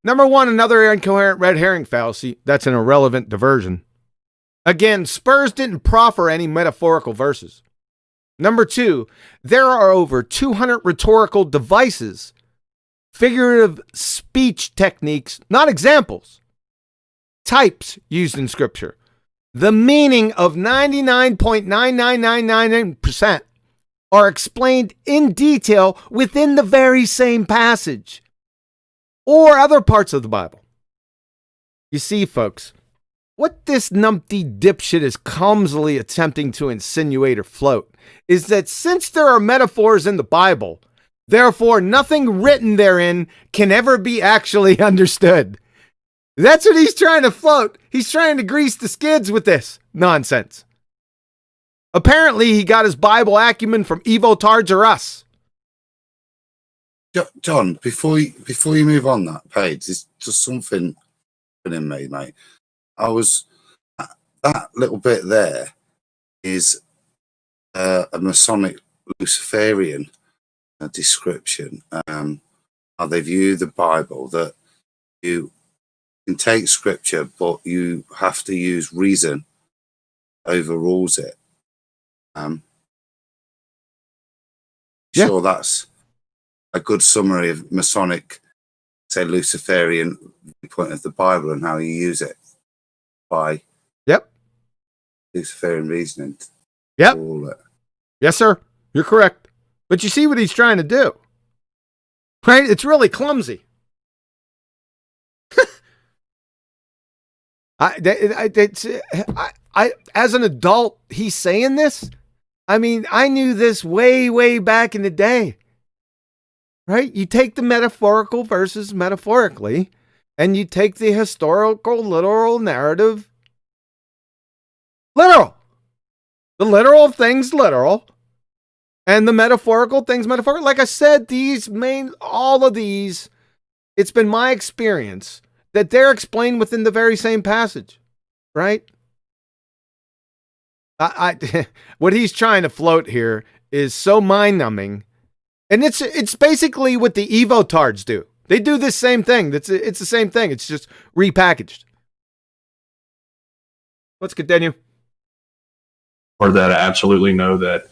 Number one, another incoherent red herring fallacy. That's an irrelevant diversion. Again, Spurs didn't proffer any metaphorical verses. Number two, there are over 200 rhetorical devices figurative speech techniques, not examples, types used in Scripture. The meaning of 99.99999% are explained in detail within the very same passage or other parts of the Bible. You see, folks, what this numpty dipshit is clumsily attempting to insinuate or float is that since there are metaphors in the Bible, therefore nothing written therein can ever be actually understood. That's what he's trying to float. He's trying to grease the skids with this nonsense. Apparently, he got his Bible acumen from Evotards or us. John, before you move on that page, there's just something in me, mate. That little bit there is a Masonic Luciferian description. How they view the Bible, that you can take scripture, but you have to use reason overrules it. Sure, that's a good summary of Masonic, say, Luciferian point of the Bible and how you use it by Luciferian reasoning. Yep. Yes, sir. You're correct. But you see what he's trying to do, right? It's really clumsy. As an adult, he's saying this. I mean, I knew this way, way back in the day, right? You take the metaphorical verses metaphorically, and you take the historical, literal narrative literal. The literal things literal, and the metaphorical things metaphorical. Like I said, all of these, it's been my experience that they're explained within the very same passage, right? What he's trying to float here is so mind-numbing, and it's basically what the Evotards do. They do this same thing. It's the same thing. It's just repackaged. Let's continue. Or that I absolutely know that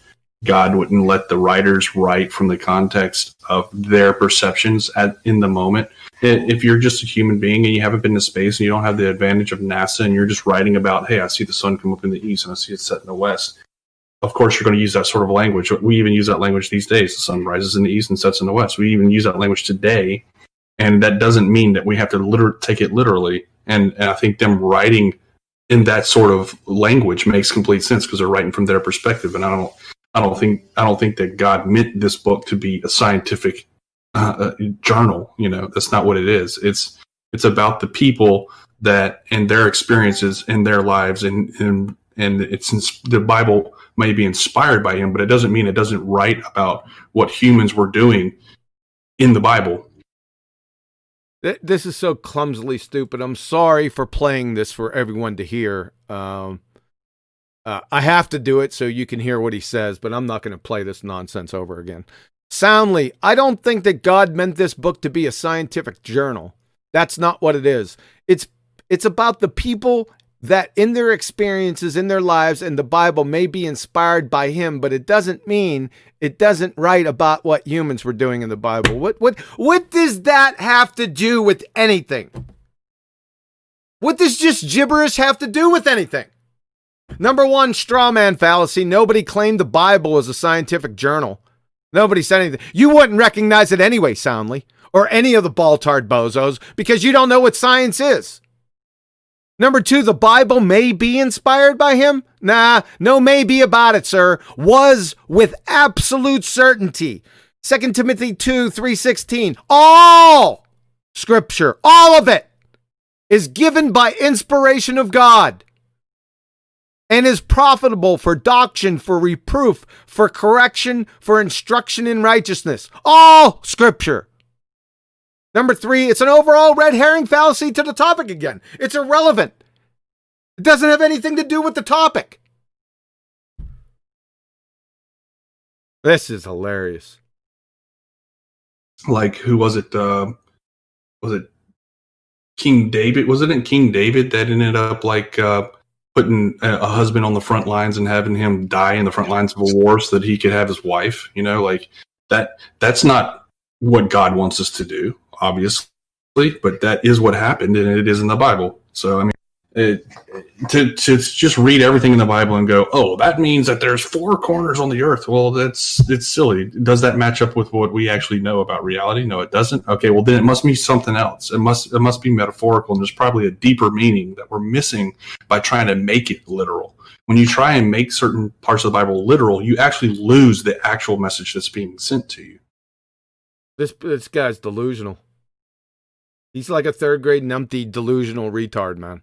God wouldn't let the writers write from the context of their perceptions in the moment. If you're just a human being and you haven't been to space and you don't have the advantage of NASA and you're just writing about, hey, I see the sun come up in the east and I see it set in the west. Of course, you're going to use that sort of language. We even use that language these days. The sun rises in the east and sets in the west. We even use that language today. And that doesn't mean that we have to take it literally. And I think them writing in that sort of language makes complete sense because they're writing from their perspective. And I don't think that God meant this book to be a scientific journal. You know, that's not what it is. It's about the people that and their experiences in their lives, and the Bible may be inspired by him, but it doesn't mean it doesn't write about what humans were doing in the Bible. This is so clumsily stupid. I'm sorry for playing this for everyone to hear. I have to do it so you can hear what he says, but I'm not going to play this nonsense over again. Soundly, I don't think that God meant this book to be a scientific journal. That's not what it is. It's about the people that in their experiences, in their lives, and the Bible may be inspired by him, but it doesn't mean it doesn't write about what humans were doing in the Bible. What does that have to do with anything? What does just gibberish have to do with anything? Number one, straw man fallacy. Nobody claimed the Bible was a scientific journal. Nobody said anything. You wouldn't recognize it anyway, Soundly, or any of the ball-tard bozos, because you don't know what science is. Number two, the Bible may be inspired by him. Nah, no maybe about it, sir. Was with absolute certainty. 2 Timothy 2:3-16. All scripture, all of it, is given by inspiration of God and is profitable for doctrine, for reproof, for correction, for instruction in righteousness. All scripture. Number three, it's an overall red herring fallacy to the topic again. It's irrelevant. It doesn't have anything to do with the topic. This is hilarious. Like, who was it? Was it King David? Was it King David that ended up like putting a husband on the front lines and having him die in the front lines of a war so that he could have his wife? You know, like that's not what God wants us to do, obviously, but that is what happened, and it is in the Bible. So, I mean, to just read everything in the Bible and go, oh, that means that there's 4 corners on the earth. Well, it's silly. Does that match up with what we actually know about reality? No, it doesn't. Okay, well, then it must be something else. It must be metaphorical, and there's probably a deeper meaning that we're missing by trying to make it literal. When you try and make certain parts of the Bible literal, you actually lose the actual message that's being sent to you. This guy's delusional. He's like a 3rd grade numpty delusional retard, man.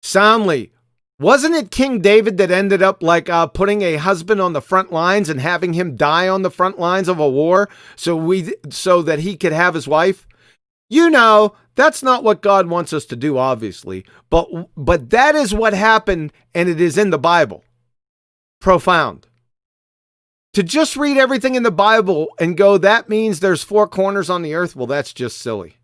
Soundly, wasn't it King David that ended up like putting a husband on the front lines and having him die on the front lines of a war so that he could have his wife? You know, that's not what God wants us to do, obviously, but that is what happened, and it is in the Bible. Profound. To just read everything in the Bible and go, that means there's 4 corners on the earth, well, that's just silly.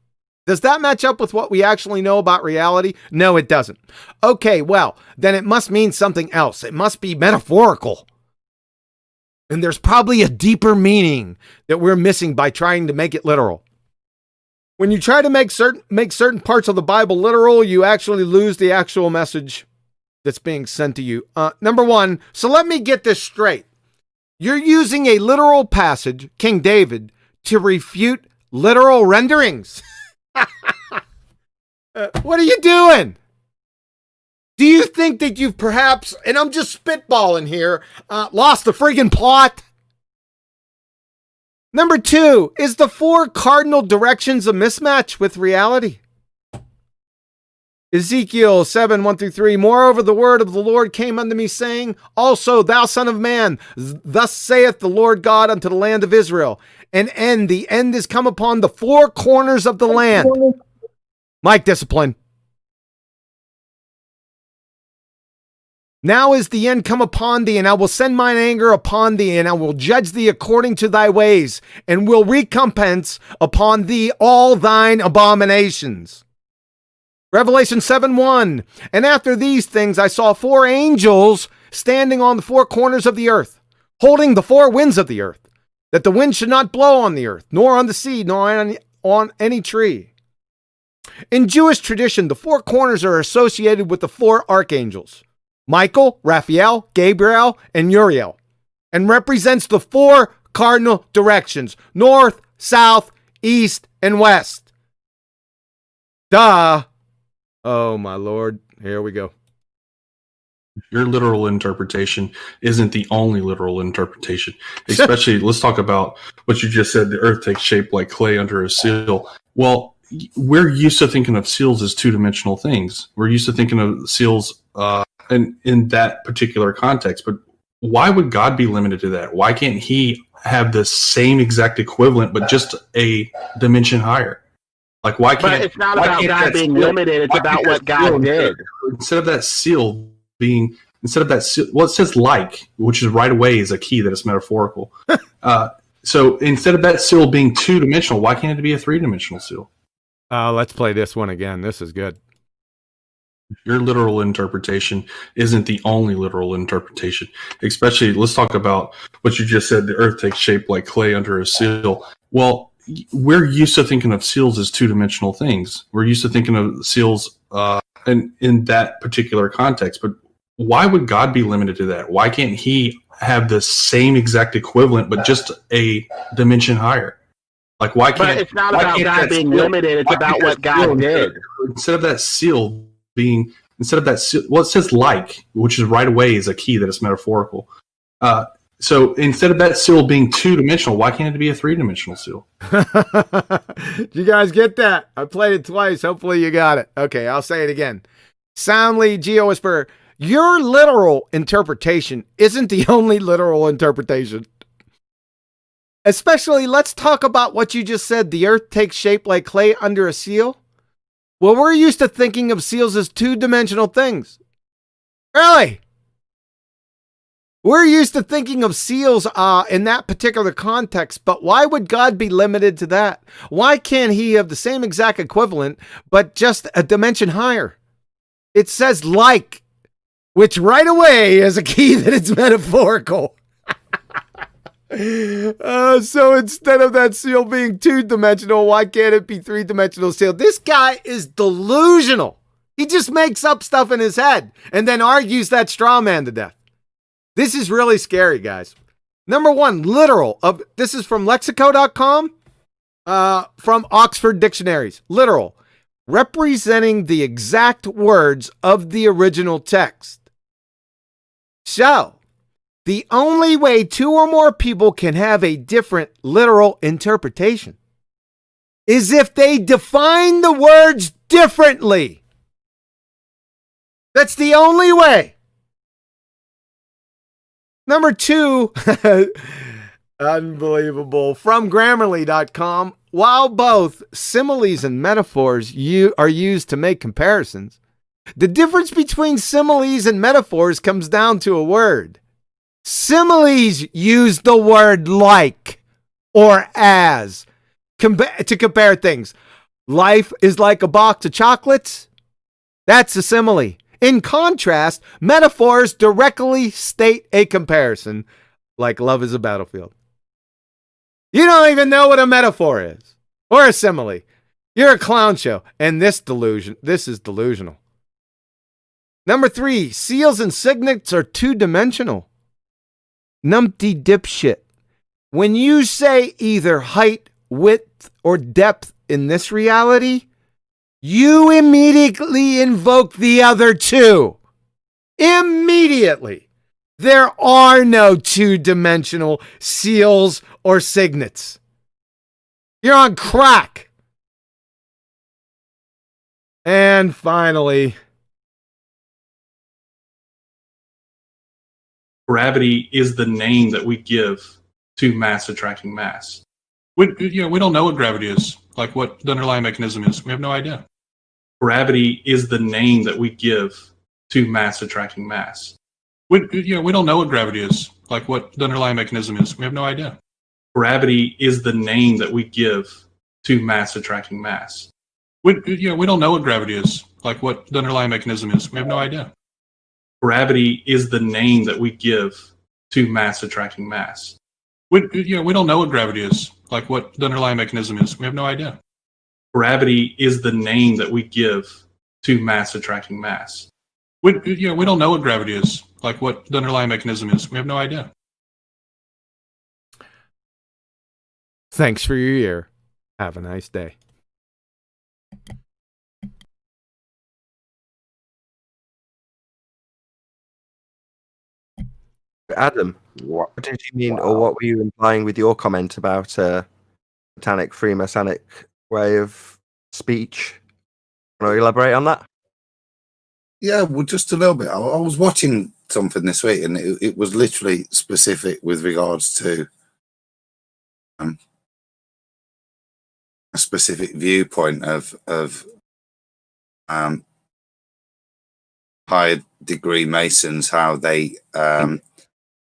Does that match up with what we actually know about reality? No, it doesn't. Okay, well, then it must mean something else. It must be metaphorical. And there's probably a deeper meaning that we're missing by trying to make it literal. When you try to make certain parts of the Bible literal, you actually lose the actual message that's being sent to you. Number 1, so let me get this straight. You're using a literal passage, King David, to refute literal renderings. What are you doing? Do you think that you've perhaps, and I'm just spitballing here, lost the friggin' plot? Number 2, is the 4 cardinal directions a mismatch with reality? Ezekiel 7:1-3, moreover, the word of the Lord came unto me, saying, also, thou son of man, thus saith the Lord God unto the land of Israel, the end is come upon the 4 corners of the land. Mike, discipline. Now is the end come upon thee, and I will send mine anger upon thee, and I will judge thee according to thy ways, and will recompense upon thee all thine abominations. Revelation 7:1, and after these things I saw 4 angels standing on the 4 corners of the earth, holding the 4 winds of the earth, that the wind should not blow on the earth, nor on the sea, nor on any tree. In Jewish tradition, the 4 corners are associated with the 4 archangels, Michael, Raphael, Gabriel, and Uriel, and represents the 4 cardinal directions, north, south, east, and west. Duh. Oh, my Lord. Here we go. Your literal interpretation isn't the only literal interpretation. Especially, let's talk about what you just said, the earth takes shape like clay under a seal. Well, we're used to thinking of seals as 2-dimensional things. We're used to thinking of seals in that particular context. But why would God be limited to that? Why can't he have the same exact equivalent, but just a dimension higher? Like, why can't... But it's not about God being limited. It's about what God did. Instead of that seal being... well, it says like, which is right away is a key that it's metaphorical. So instead of that seal being 2-dimensional, why can't it be a 3-dimensional seal? Let's play this one again. This is good. Your literal interpretation isn't the only literal interpretation. Especially, let's talk about what you just said, the earth takes shape like clay under a seal. Well, we're used to thinking of seals as 2-dimensional things. We're used to thinking of seals in that particular context. But why would God be limited to that? Why can't he have the same exact equivalent, but just a dimension higher? Like, why can't... But it's not about God being limited. It's about what God did. Instead of that seal... well, it says like, which is right away is a key that it's metaphorical. So instead of that seal being 2-dimensional, why can't it be a 3-dimensional seal? You guys get that? I played it twice. Hopefully you got it. Okay, I'll say it again. Soundly, Geo Whisperer, your literal interpretation isn't the only literal interpretation. Especially, let's talk about what you just said. The earth takes shape like clay under a seal. Well, we're used to thinking of seals as 2-dimensional things. Really? We're used to thinking of seals in that particular context, but why would God be limited to that? Why can't he have the same exact equivalent, but just a dimension higher? It says like, which right away is a key that it's metaphorical. So instead of that seal being 2-dimensional, why can't it be 3-dimensional seal? This guy is delusional. He just makes up stuff in his head and then argues that straw man to death. This is really scary, guys. Number one, literal. This is from lexico.com, from Oxford Dictionaries. Literal, representing the exact words of the original text. So, the only way 2 or more people can have a different literal interpretation is if they define the words differently. That's the only way. Number 2, unbelievable, from Grammarly.com, while both similes and metaphors are used to make comparisons, the difference between similes and metaphors comes down to a word. Similes use the word like or as to compare things. Life is like a box of chocolates. That's a simile. In contrast, metaphors directly state a comparison, like love is a battlefield. You don't even know what a metaphor is or a simile. You're a clown show, and this is delusional. Number 3, seals and signets are 2-dimensional. Numpty dipshit. When you say either height, width, or depth in this reality, you immediately invoke the other 2. Immediately. There are no 2-dimensional seals or signets. You're on crack. And finally, gravity is the name that we give to mass attracting mass. We don't know what gravity is, like what the underlying mechanism is. We have no idea. Gravity is the name that we give to mass attracting mass. We don't know what gravity is, like what the underlying mechanism is. We have no idea. Gravity is the name that we give to mass attracting mass. We don't know what gravity is, like what the underlying mechanism is. We have no idea. Gravity is the name that we give to mass attracting mass. We don't know what gravity is, like what the underlying mechanism is. We have no idea. Gravity is the name that we give to mass attracting mass. We don't know what gravity is, like what the underlying mechanism is. We have no idea. Thanks for your ear. Have a nice day. Adam, what did you mean, or what were you implying with your comment about satanic, Freemasonic way of speech? Want to elaborate on that? Yeah, well, just a little bit. I was watching something this week, and it was literally specific with regards to a specific viewpoint of higher degree Masons, how they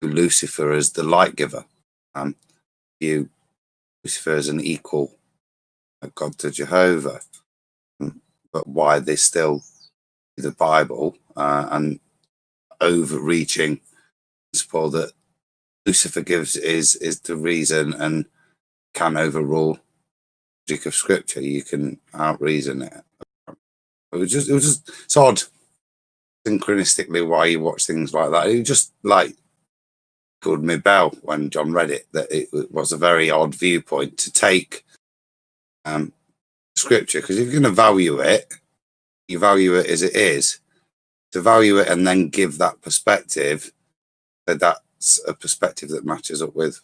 Lucifer as the light giver, view Lucifer as an equal God to Jehovah, but why they still the Bible and overreaching principle that Lucifer gives is the reason and can overrule logic of Scripture. You can out reason it. It was just it's odd synchronistically why you watch things like that. It just like called me bell when John read it, that it was a very odd viewpoint to take Scripture, because if you're going to value it, you value it as it is. To value it and then give that perspective, that's a perspective that matches up with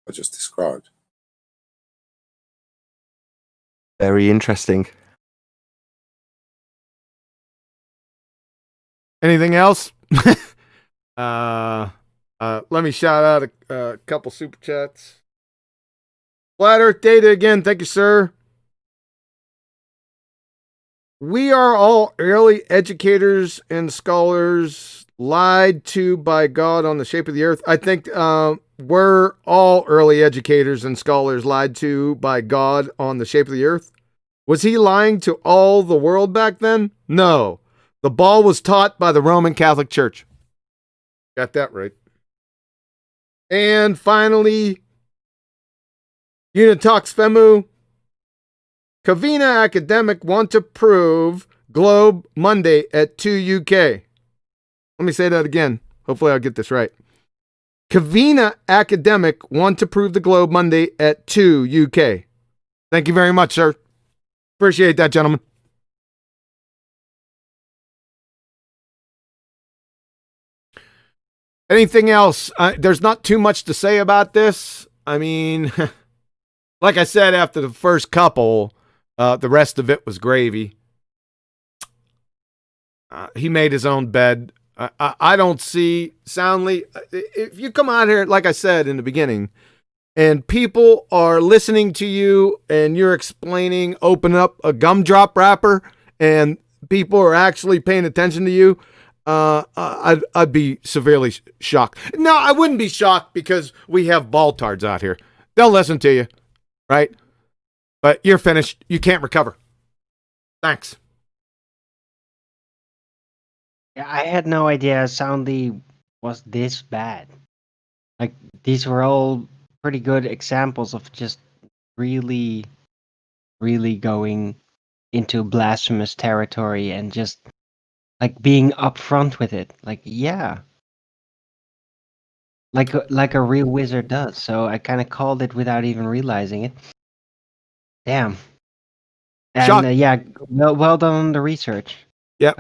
what I just described. Very interesting. Anything else? Let me shout out a couple super chats. Flat Earth Data again, thank you, sir. We are all early educators and scholars lied to by God on the shape of the earth. I think we're all early educators and scholars lied to by God on the shape of the earth. Was he lying to all the world back then? No. The ball was taught by the Roman Catholic Church. Got that right. And finally, Unitox Femu. Kavina Academic want to prove Globe Monday at 2 UK. Let me say that again. Hopefully I'll get this right. Kavina Academic want to prove the Globe Monday at 2 UK. Thank you very much, sir. Appreciate that, gentlemen. Anything else? There's not too much to say about this. I mean, like I said, after the first couple, the rest of it was gravy. He made his own bed. I don't see soundly. If you come out here, like I said in the beginning, and people are listening to you and you're explaining, open up a gumdrop wrapper, and people are actually paying attention to you, I'd be severely shocked. No, I wouldn't be shocked because we have baltards out here. They'll listen to you, right? But you're finished. You can't recover. Thanks. Yeah, I had no idea Soundly was this bad. Like, these were all pretty good examples of just really, really going into blasphemous territory and just, like, being upfront with it. Like, yeah. Like a real wizard does. So I kind of called it without even realizing it. Damn. And yeah, well done on the research. Yeah,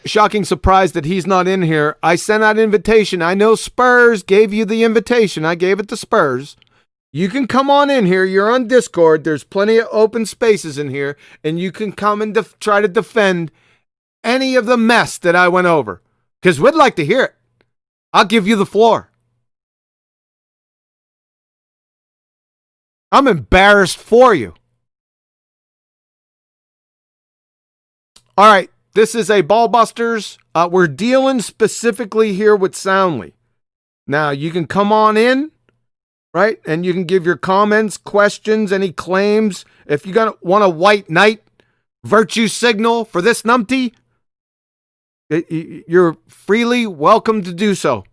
shocking surprise that he's not in here. I sent out invitation. I know Spurs gave you the invitation. I gave it to Spurs. You can come on in here. You're on Discord. There's plenty of open spaces in here, and you can come and try to defend any of the mess that I went over, because we'd like to hear it. I'll give you the floor. I'm embarrassed for you. All right. This is a BALLBUSTERS. We're dealing specifically here with Soundly. Now, you can come on in, right? And you can give your comments, questions, any claims. If you want a white knight virtue signal for this numpty, you're freely welcome to do so.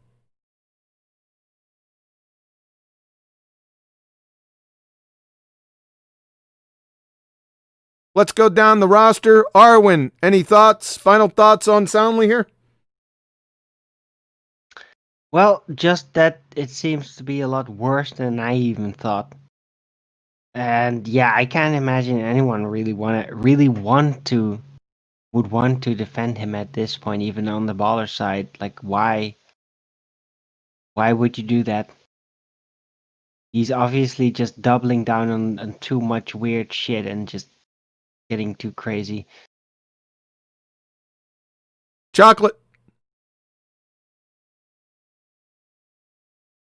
Let's go down the roster. Arwen, any thoughts, final thoughts on Soundly here? Well, just that it seems to be a lot worse than I even thought. And yeah, I can't imagine anyone would want to defend him at this point, even on the baller side. Like, why would you do that? He's obviously just doubling down on too much weird shit and just getting too crazy. Chocolate.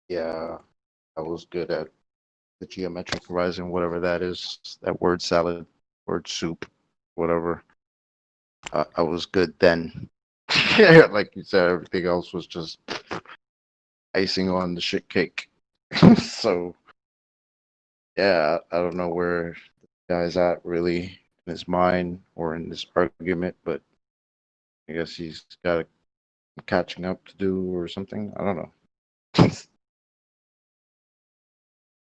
Yeah, I was good at the geometric horizon, whatever that is, that word salad, word soup, whatever. I was good then. Like you said, everything else was just icing on the shit cake. So, yeah, I don't know where the guy's at really in his mind or in this argument, but I guess he's got catching up to do or something. I don't know.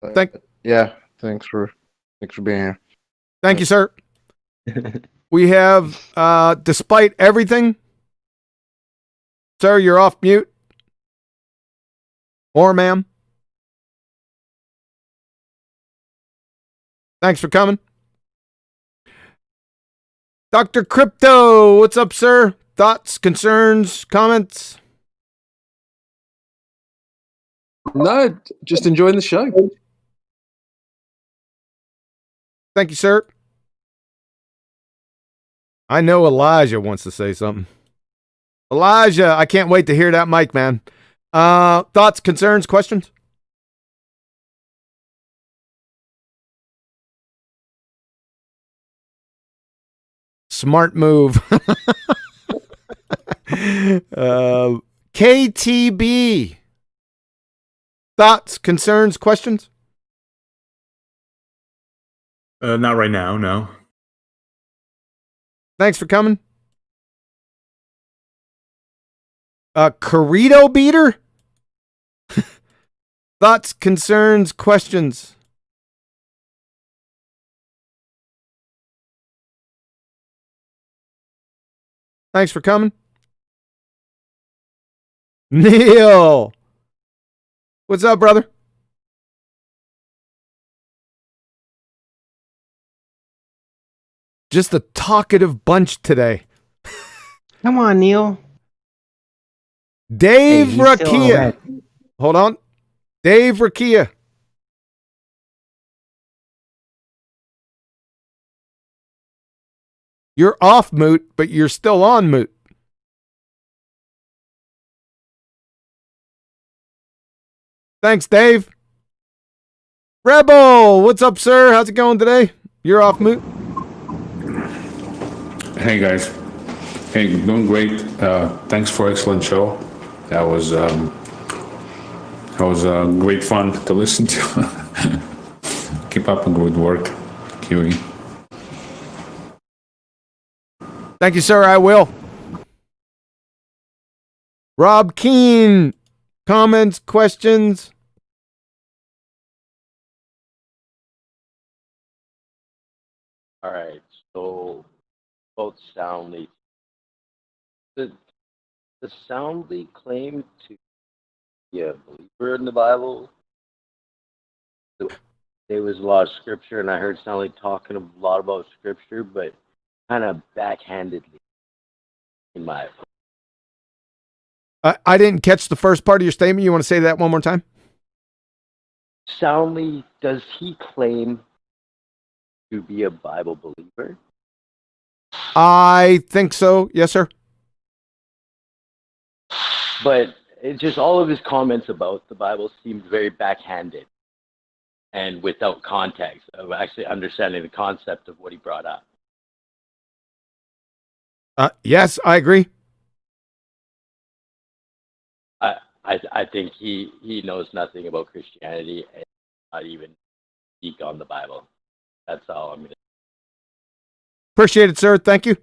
But, yeah, thanks for being here. Thank you, sir. We have, despite everything, sir, you're off mute. Or ma'am. Thanks for coming. Dr. Crypto, what's up, sir? Thoughts, concerns, comments? No, just enjoying the show. Thank you, sir. I know Elijah wants to say something. Elijah, I can't wait to hear that mic, man. Thoughts, concerns, questions? Smart move. KTB. Thoughts, concerns, questions? Not right now, no. Thanks for coming. Corrido beater? Thoughts, concerns, questions? Thanks for coming. Neil, what's up, brother? Just a talkative bunch today. Come on, Neil. Dave Hey, he's still Rakia. red. Hold on. Dave Rakia. You're off moot, but you're still on moot. Thanks, Dave. Rebel, what's up, sir? How's it going today? You're off moot. Hey guys, hey, doing great. Thanks for excellent show. That was great fun to listen to. Keep up the good work, Kiwi. Thank you, sir. I will. Rob Keane, comments, questions? All right, so both Soundly. The Soundly claim to be a believer in the Bible. There was a lot of scripture, and I heard Soundly talking a lot about scripture, but kind of backhandedly, in my opinion. I didn't catch the first part of your statement. You want to say that one more time? Soundly, does he claim to be a Bible believer? I think so. Yes, sir. But it just all of his comments about the Bible seemed very backhanded and without context of actually understanding the concept of what he brought up. Yes, I agree. I think he knows nothing about Christianity and not even speak on the Bible. That's all I'm going to. Appreciate it, sir. Thank you.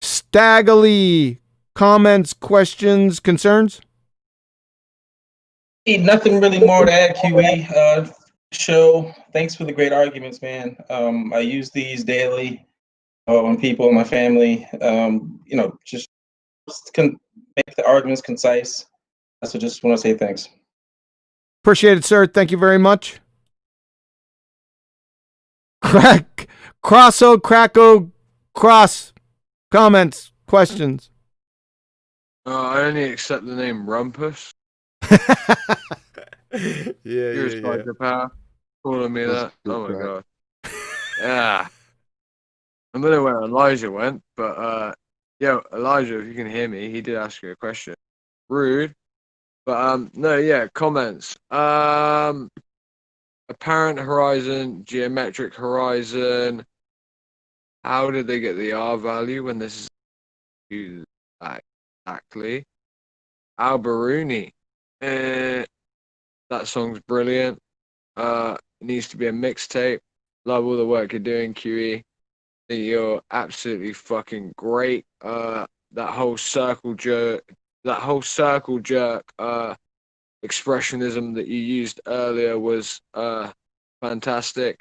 Staggerly, comments, questions, concerns? Hey, nothing really more to add, QE. Show. Thanks for the great arguments, man. I use these daily when people in my family, just can make the arguments concise. So just want to say thanks. Appreciate it, sir. Thank you very much. Cross, comments, questions. I only accept the name Rumpus. You're a psychopath. Calling me that. Oh my god. Yeah. I don't know where Elijah went, but Elijah, if you can hear me, he did ask you a question. Rude. But no, yeah, comments. Apparent horizon, geometric horizon. How did they get the R value when this is used exactly? Alberuni. That song's brilliant. It needs to be a mixtape. Love all the work you're doing, QE. Think you're absolutely fucking great. That whole circle jerk expressionism that you used earlier was fantastic.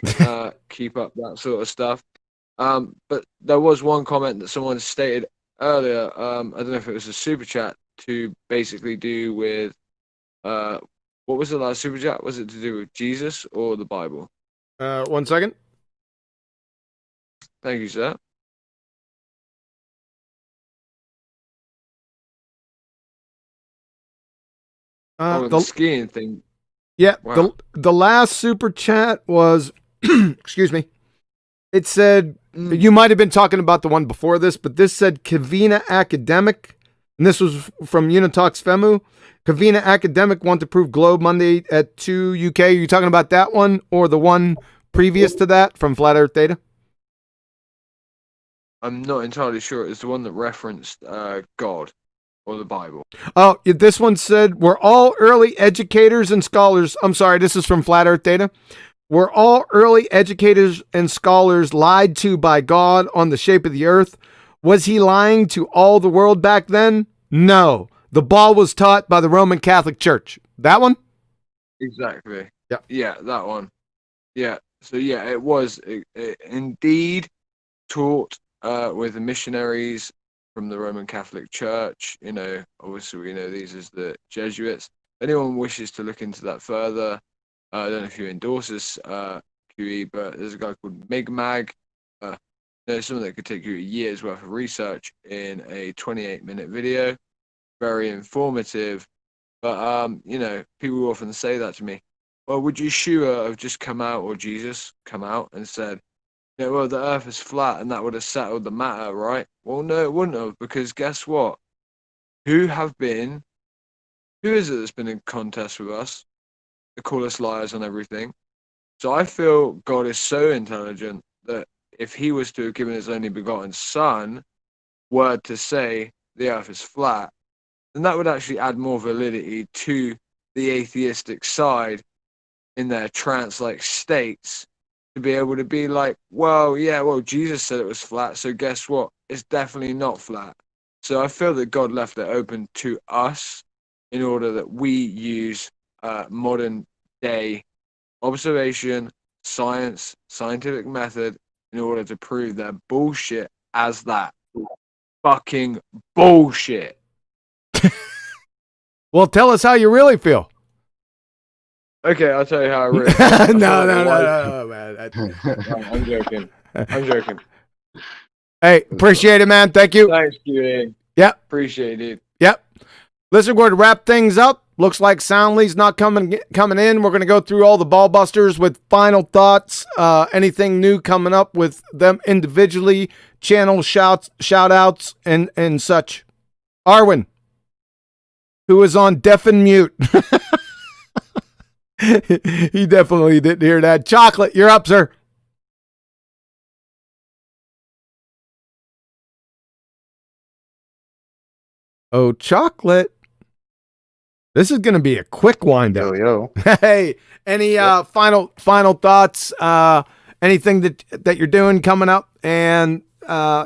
Keep up that sort of stuff. But there was one comment that someone stated earlier. I don't know if it was a super chat to basically do with what was the last super chat? Was it to do with Jesus or the Bible? 1 second. Thank you, sir. The skiing thing. Yeah, Wow. the last super chat was, excuse me, it said, you might have been talking about the one before this, but this said Kavina Academic, and this was from Unitox Femu. Kavina Academic want to prove globe Monday at 2 UK. Are you talking about that one or the one previous to that from Flat Earth Data? I'm not entirely sure. It's the one that referenced God or the Bible. Oh, this one said, we're all early educators and scholars. I'm sorry, this is from Flat Earth Data. We're all early educators and scholars lied to by God on the shape of the earth. Was he lying to all the world back then? No. The ball was taught by the Roman Catholic Church. That one? Exactly. Yeah. Yeah, that one. Yeah. So yeah, it was indeed taught with the missionaries from the Roman Catholic Church. You know, obviously we know these as the Jesuits. Anyone wishes to look into that further, I don't know if you endorse this, QE, but there's a guy called Migmag. There's something that could take you a year's worth of research in a 28-minute video. Very informative. But you know, people often say that to me. Well, would Yeshua have just come out, or Jesus come out and said, yeah, well, the earth is flat and that would have settled the matter, right? Well, no, it wouldn't have, because guess what? Who is it that's been in contest with us? They call us liars on everything. So I feel God is so intelligent that if he was to have given his only begotten son word to say the earth is flat, then that would actually add more validity to the atheistic side in their trance-like states, to be able to be like, well, yeah, well, Jesus said it was flat, so guess what? It's definitely not flat. So I feel that God left it open to us in order that we use modern day observation, science, scientific method in order to prove their bullshit as that. Fucking bullshit. Well, tell us how you really feel. Okay, I'll tell you how I really feel. No, man. I'm joking. I'm joking. Hey, appreciate it, man. Thank you. Thanks, QA. Yep. Appreciate it. Yep. Listen, we're going to wrap things up. Looks like Soundly's not coming in. We're going to go through all the ballbusters with final thoughts. Anything new coming up with them individually, channel shout outs and such. Arwen, who is on deaf and mute. He definitely didn't hear that. Chocolate, you're up, sir. Oh, Chocolate. This is going to be a quick wind up. Yo. Hey, any final thoughts? Anything that you're doing coming up, and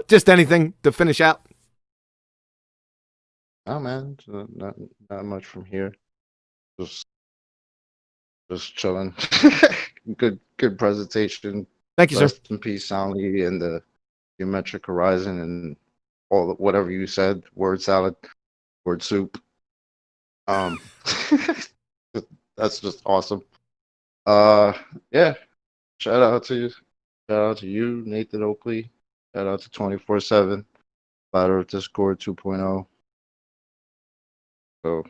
just anything to finish out? Oh man, not much from here. Just chilling. good presentation. Thank you, sir. Rest in peace, Soundly, and the geometric horizon, and all whatever you said. Word salad, word soup. That's just awesome. Yeah. Shout out to you. Shout out to you, Nathan Oakley. Shout out to 24/7. Flat Earth Discord 2.0. So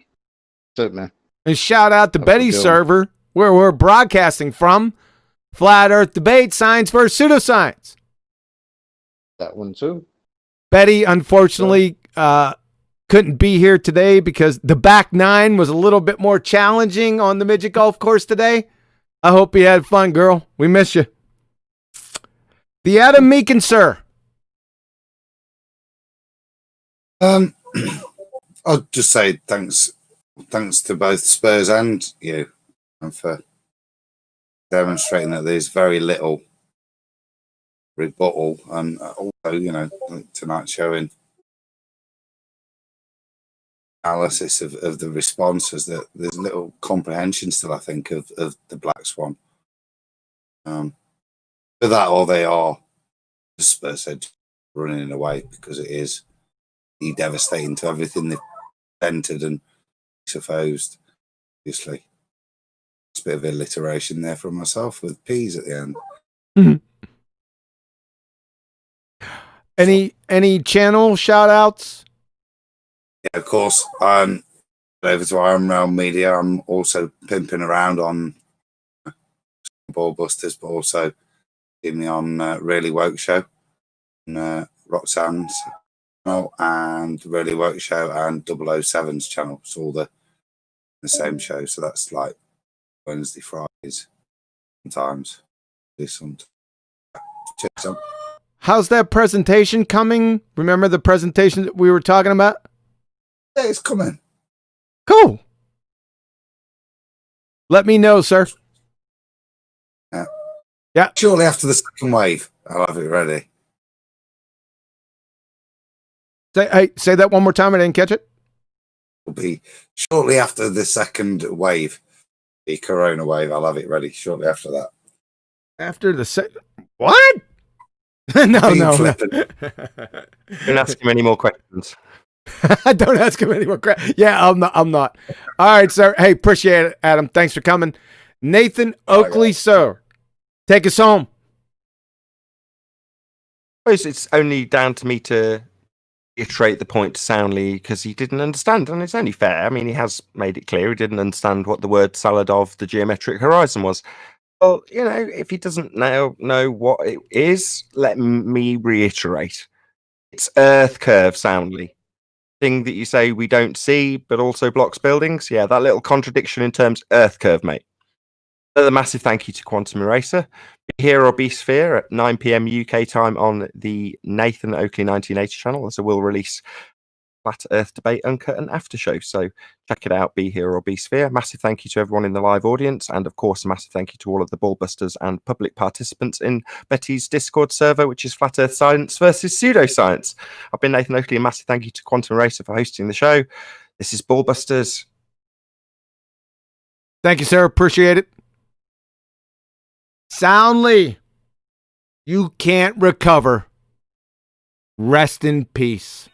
that's it, man. And shout out to That's Betty's server, where we're broadcasting from. Flat Earth Debate, Science versus Pseudoscience. That one too. Betty, unfortunately, couldn't be here today because the back nine was a little bit more challenging on the midget golf course today. I hope you had fun, girl. We miss you. The Adam Meekin, sir. I'll just say thanks to both Spurs and you, and for demonstrating that there's very little rebuttal, and also, tonight showing analysis of the responses, that there's little comprehension still, I think, of the Black Swan. For that, or they are, as Spurs said, running away, because it is devastating to everything they've entered and supposed. Obviously, it's a bit of alliteration there from myself with P's at the end. Mm-hmm. Any channel shout outs? Yeah, of course. Over to Iron Realm Media. I'm also pimping around on BALLBUSTERS, but also in me on Really Woke Show and Roxanne's channel, and Really Woke Show and 007's channel. It's all the same show. So that's like Wednesday, Fridays, sometimes. Cheers. How's that presentation coming? Remember the presentation that we were talking about? Yeah, it's coming. Cool. Let me know, sir. Yeah. Yeah. Surely after the second wave, I'll have it ready. Say that one more time. I didn't catch it. will be shortly after the second wave, the corona wave. I'll have it ready shortly after that. After the what? no. Don't ask him any more questions. Don't ask him any more questions. Yeah, I'm not. All right, sir. Hey, appreciate it, Adam. Thanks for coming. Nathan Oakley, sir. Take us home. I suppose it's only down to me to iterate the point soundly because he didn't understand, and it's only fair. I mean, he has made it clear he didn't understand what the word salad of the geometric horizon was. Well, you know, if he doesn't know what it is, let me reiterate. It's Earth curve soundly. Thing that you say we don't see, but also blocks buildings. Yeah, that little contradiction in terms Earth curve, mate. Another massive thank you to Quantum Eraser. Be here or be sphere at 9 p.m. UK time on the Nathan Oakley 1980 channel, as I will release Flat Earth Debate Uncut and After Show. So check it out, Be Here or Be Sphere. Massive thank you to everyone in the live audience, and of course a massive thank you to all of the Ballbusters and public participants in Betty's Discord server, which is Flat Earth Science versus Pseudoscience. I've been Nathan Oakley, and massive thank you to Quantum Eraser for hosting the show. This is Ballbusters. Thank you, sir. Appreciate it. Soundly. You can't recover. Rest in peace.